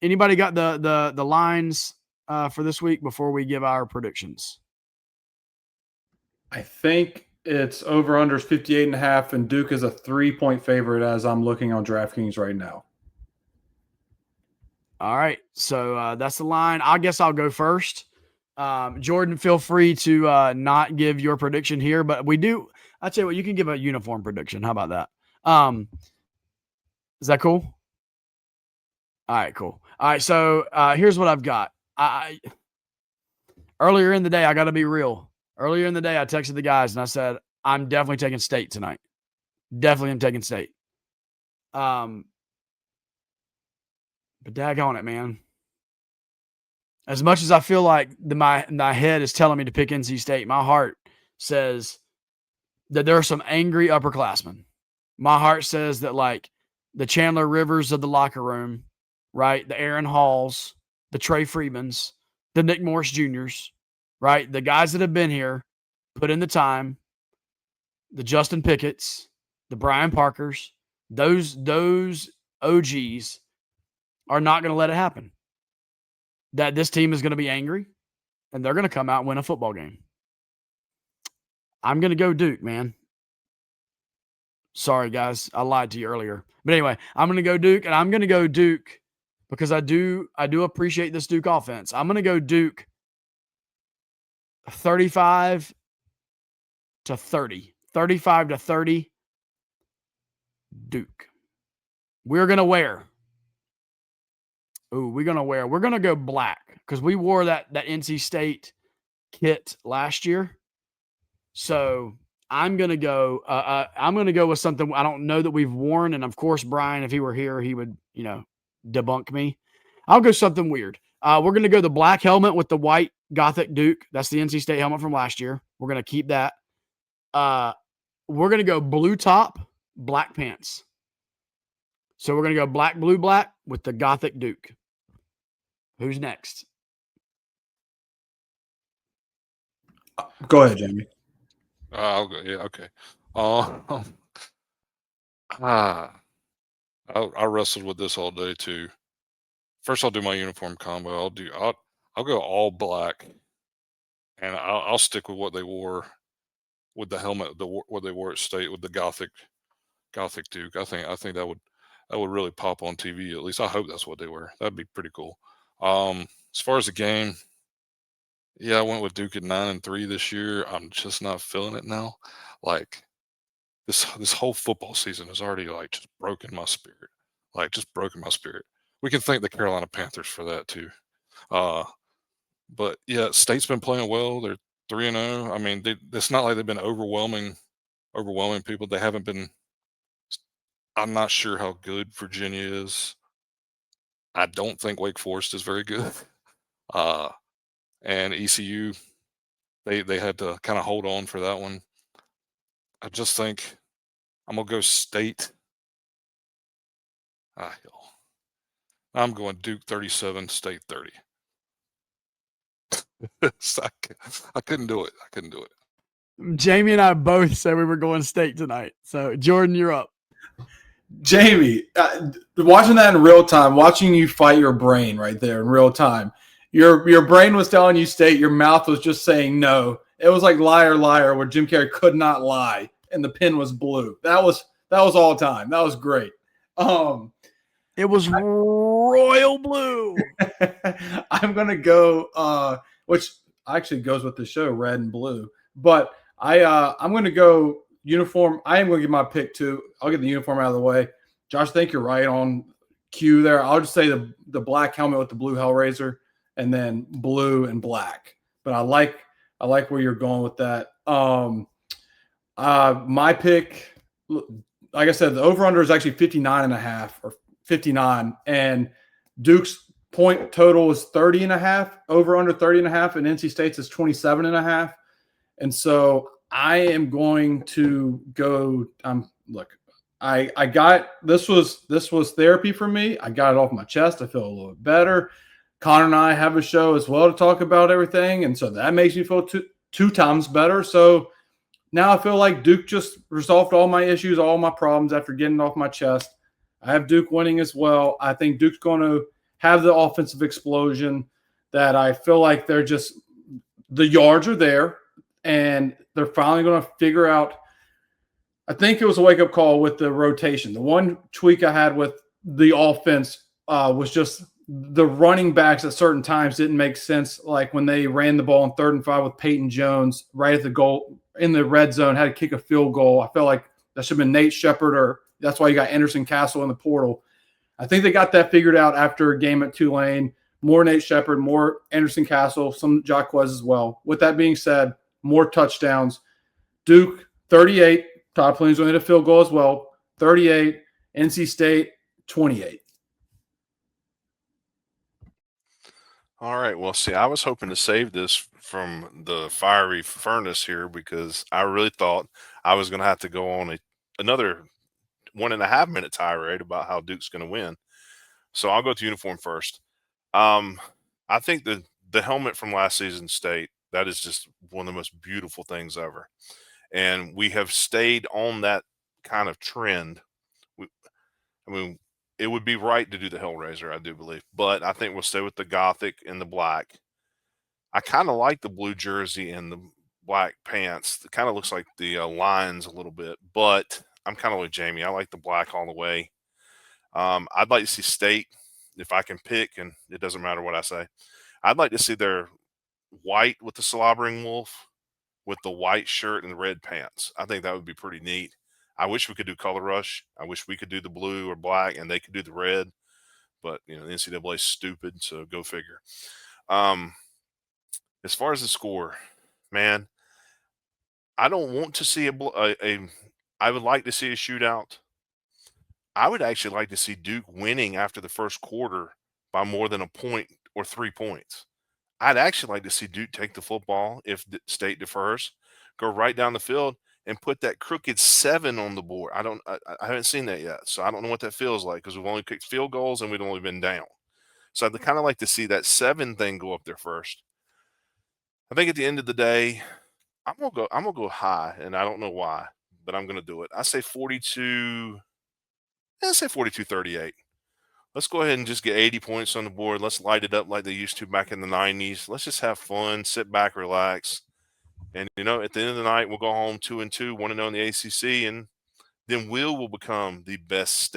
Anybody got the lines for this week before we give our predictions? I think it's over under 58.5, and Duke is a 3-point favorite as I'm looking on DraftKings right now. All right. So that's the line. I guess I'll go first. Jordan, feel free to not give your prediction here, but I'll tell you what, you can give a uniform prediction. How about that? Is that cool? All right, cool. All right. So here's what I've got. Earlier in the day, I got to be real. Earlier in the day, I texted the guys and I said, I'm definitely taking State tonight. Definitely am taking State. But daggone it, man. As much as I feel like my head is telling me to pick NC State, my heart says that there are some angry upperclassmen. My heart says that, like, the Chandler Rivers of the locker room, right? The Aaron Halls, the Trey Freemans, the Nick Morris Juniors, right? The guys that have been here, put in the time, the Justin Pickett's, the Brian Parkers, those OGs are not going to let it happen. That this team is going to be angry and they're going to come out and win a football game. I'm going to go Duke, man. Sorry, guys. I lied to you earlier. But anyway, I'm going to go Duke, and I'm going to go Duke because I do appreciate this Duke offense. I'm going to go Duke 35-30. 35-30. Duke. We're going to wear. We're going to go black because we wore that NC State kit last year. So I'm going to go with something I don't know that we've worn. And of course, Brian, if he were here, he would, debunk me. I'll go something weird. We're going to go the black helmet with the white Gothic Duke. That's the NC State helmet from last year. We're going to keep that. We're going to go blue top, black pants. So we're going to go black, blue, black with the Gothic Duke. Who's next? Go ahead, Jamie. I'll go. Yeah, okay. I wrestled with this all day too. First, I'll do my uniform combo. I'll go all black, and I'll stick with what they wore with the helmet, what they wore at State with the Gothic Duke. I think that would really pop on TV. At least I hope that's what they wear. That'd be pretty cool. As far as the game, yeah, I went with Duke at 9-3 this year. I'm just not feeling it now. Like this whole football season has already just broken my spirit. We can thank the Carolina Panthers for that too. But yeah, State's been playing well. They're 3-0. I mean, it's not like they've been overwhelming people. They haven't been. I'm not sure how good Virginia is. I don't think Wake Forest is very good. And ECU, they had to kind of hold on for that one. I just think I'm going to go State. Hell. I'm going Duke 37, State 30. I couldn't do it. Jamie and I both said we were going State tonight. So, Jordan, you're up. Jamie, watching that in real time, watching you fight your brain right there in real time, your brain was telling you State, your mouth was just saying no. It was like Liar, Liar, where Jim Carrey could not lie, and the pen was blue. That was all time. That was great. It was royal blue. I'm gonna go, which actually goes with the show, red and blue. But I'm gonna go uniform. I am gonna give my pick too. I'll get the uniform out of the way. Josh, I think you're right on cue there. I'll just say the black helmet with the blue Hellraiser, and then blue and black. But I like where you're going with that. My pick, like I said, the over-under is actually 59.5 or 59, and Duke's point total is 30.5, over-under 30.5, and NC State's is 27.5. And so I am going to go. Look, I got this was therapy for me. I got it off my chest. I feel a little bit better. Connor and I have a show as well to talk about everything, and so that makes me feel two times better. So now I feel like Duke just resolved all my issues, all my problems after getting off my chest. I have Duke winning as well. I think Duke's going to have the offensive explosion that I feel like they're just the yards are there, and they're finally going to figure out. I think it was a wake-up call with the rotation. The one tweak I had with the offense was just the running backs at certain times didn't make sense. Like when they ran the ball on 3rd and 5 with Peyton Jones right at the goal in the red zone, had to kick a field goal. I felt like that should have been Nate Shepard, or that's why you got Anderson Castle in the portal. I think they got that figured out after a game at Tulane. More Nate Shepard, more Anderson Castle, some Jaquez as well. With that being said, more touchdowns. Duke, 38. Todd Plains will hit a field goal as well. 38. NC State, 28. All right. Well, see, I was hoping to save this from the fiery furnace here because I really thought I was going to have to go on another 1.5-minute tirade about how Duke's going to win. So I'll go to uniform first. I think the helmet from last season's State, that is just one of the most beautiful things ever. And we have stayed on that kind of trend. I mean, it would be right to do the Hellraiser, I do believe. But I think we'll stay with the Gothic and the black. I kind of like the blue jersey and the black pants. It kind of looks like the Lions a little bit. But I'm kind of like Jamie. I like the black all the way. I'd like to see State, if I can pick, and it doesn't matter what I say. I'd like to see their white with the slobbering wolf with the white shirt and the red pants. I think that would be pretty neat. I wish we could do color rush. I wish we could do the blue or black and they could do the red. But, the NCAA is stupid, so go figure. As far as the score, man, I don't want to see I would like to see a shootout. I would actually like to see Duke winning after the first quarter by more than a point or 3 points. I'd actually like to see Duke take the football if State defers, go right down the field and put that crooked 7 on the board. I haven't seen that yet, so I don't know what that feels like because we've only kicked field goals and we've only been down. So I'd kind of like to see that 7 thing go up there first. I think at the end of the day, I'm gonna go high, and I don't know why, but I'm gonna do it. I say 42. Let's say 42-38. Let's go ahead and just get 80 points on the board. Let's light it up like they used to back in the 90s. Let's just have fun, sit back, relax. And, at the end of the night, we'll go home 2-2, 1-0 in the ACC, and then will become the best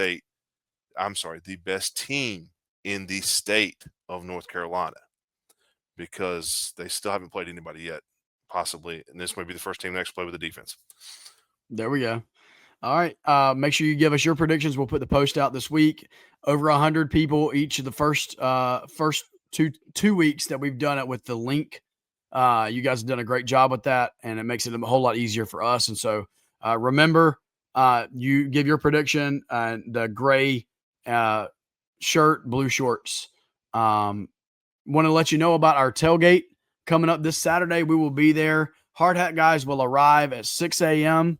team in the state of North Carolina because they still haven't played anybody yet, possibly. And this may be the first team to actually play with the defense. There we go. All right. Make sure you give us your predictions. We'll put the post out this week. Over 100 people each of the first two weeks that we've done it with the link. You guys have done a great job with that, and it makes it a whole lot easier for us. And so remember, you give your prediction, the gray shirt, blue shorts. Want to let you know about our tailgate coming up this Saturday. We will be there. Hard Hat guys will arrive at 6 a.m.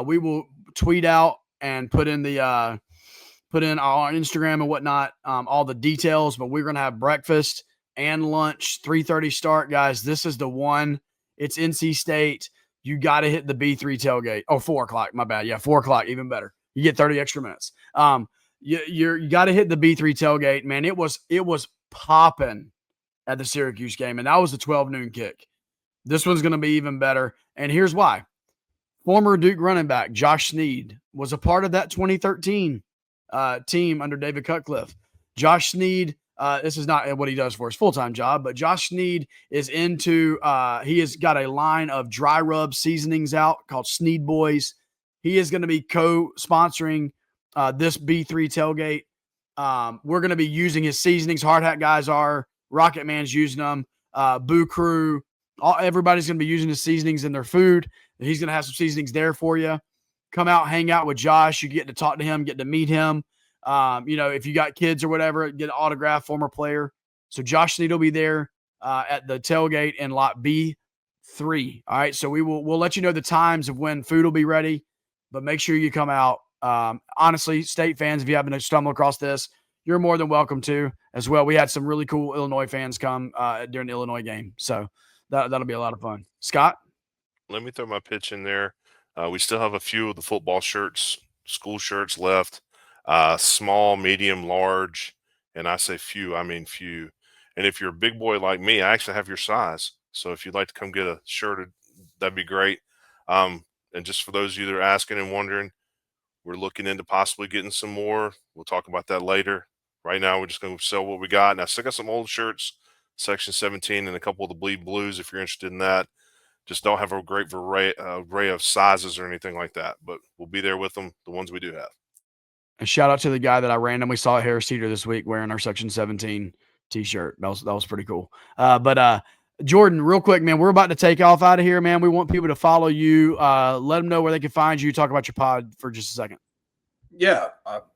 We will tweet out and put in our Instagram and whatnot, all the details, but we're going to have breakfast and lunch, 3:30 start, guys. This is the one. It's NC State. You got to hit the B3 tailgate. Oh, 4 o'clock. My bad. Yeah, 4 o'clock, even better. You get 30 extra minutes. You got to hit the B3 tailgate, man. It was popping at the Syracuse game, and that was the 12 noon kick. This one's going to be even better, and here's why. Former Duke running back Josh Sneed was a part of that 2013 team under David Cutcliffe. Josh Sneed, this is not what he does for his full-time job, but Josh Sneed is he has got a line of dry rub seasonings out called Sneed Boys. He is going to be co-sponsoring this B3 tailgate. We're going to be using his seasonings. Hard Hat guys are. Rocket Man's using them. Boo Crew. Everybody's going to be using his seasonings in their food. He's going to have some seasonings there for you. Come out, hang out with Josh. You get to talk to him, get to meet him. If you got kids or whatever, get an autograph, former player. So Josh Sneed will be there at the tailgate in lot B3. All right. So we'll let you know the times of when food will be ready, but make sure you come out Honestly, State fans, if you happen to stumble across this, you're more than welcome to as well. We had some really cool Illinois fans come during the Illinois game. So that'll be a lot of fun. Scott? Let me throw my pitch in there. We still have a few of the football shirts, school shirts left, small, medium, large. And I say few, I mean few. And if you're a big boy like me, I actually have your size. So if you'd like to come get a shirt, that'd be great. And just for those of you that are asking and wondering, we're looking into possibly getting some more. We'll talk about that later. Right now, we're just going to sell what we got. And I still got some old shirts, Section 17, and a couple of the Bleed Blues if you're interested in that. Just don't have a great array of sizes or anything like that. But we'll be there with them, the ones we do have. And shout out to the guy that I randomly saw at Harris Teeter this week wearing our Section 17 t-shirt. That was pretty cool. But Jordan, real quick, man, we're about to take off out of here, man. We want people to follow you. Let them know where they can find you. Talk about your pod for just a second. Yeah,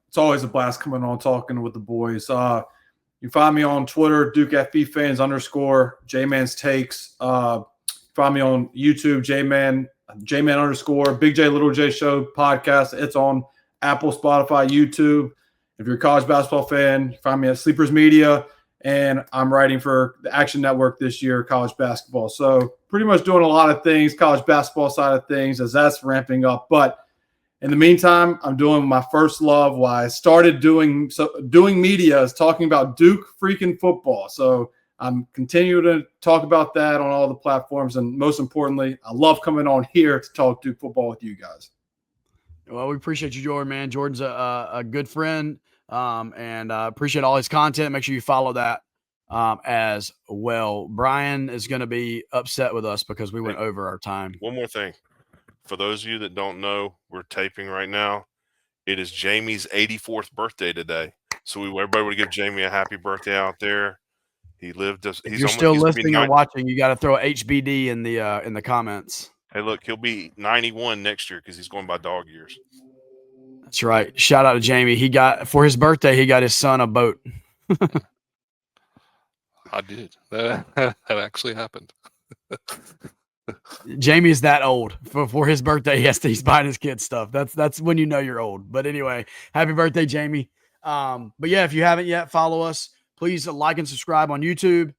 it's always a blast coming on talking with the boys. You find me on Twitter, DukeFBFans_, J-Man's Takes. Find me on YouTube, J-Man _ Big J Little J Show podcast. It's on Apple, Spotify, YouTube. If you're a college basketball fan, find me at Sleepers Media. And I'm writing for the Action Network this year, college basketball. So pretty much doing a lot of things, college basketball side of things as that's ramping up. But in the meantime, I'm doing my first love. Why I started doing media is talking about Duke freaking football. So I'm continuing to talk about that on all the platforms. And most importantly, I love coming on here to talk Duke football with you guys. Well, we appreciate you, Jordan, man. Jordan's a good friend. And appreciate all his content. Make sure you follow that as well. Brian is going to be upset with us because we went over our time. One more thing. For those of you that don't know, we're taping right now. It is Jamie's 84th birthday today. So everybody would give Jamie a happy birthday out there. He lived. If you're still listening or watching, you got to throw a HBD in the comments. Hey, look, he'll be 91 next year because he's going by dog years. That's right. Shout out to Jamie. He got for his birthday. He got his son a boat. I did. That actually happened. Jamie is that old. For his birthday, he's buying his kids stuff. That's when you know you're old. But anyway, happy birthday, Jamie. But yeah, if you haven't yet, follow us. Please like and subscribe on YouTube.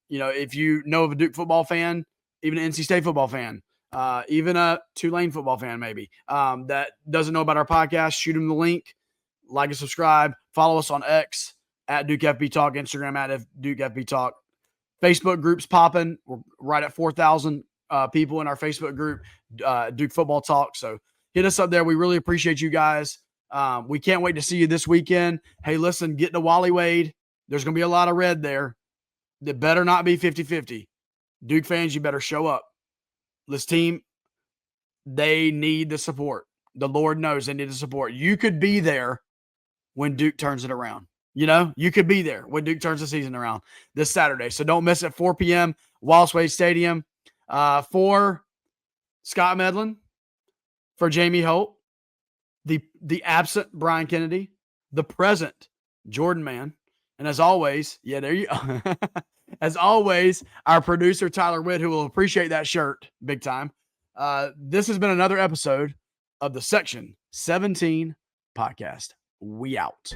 If you know of a Duke football fan, even an NC State football fan, even a Tulane football fan, maybe that doesn't know about our podcast, shoot them the link, like and subscribe, follow us on X at Duke FB Talk, Instagram at Duke FB Talk, Facebook groups popping. We're right at 4,000 people in our Facebook group, Duke Football Talk. So hit us up there. We really appreciate you guys. We can't wait to see you this weekend. Hey, listen, get to Wally Wade. There's going to be a lot of red there. That better not be 50-50. Duke fans, you better show up. This team, they need the support. The Lord knows they need the support. You could be there when Duke turns it around. You could be there when Duke turns the season around this Saturday. So don't miss it. 4 p.m. Wallace Wade Stadium. For Scott Medlin, for Jamie Holt, the absent Brian Kennedy, the present Jordan Mann, and as always, as always, our producer Tyler Witt, who will appreciate that shirt big time. This has been another episode of the Section 17 podcast. We out.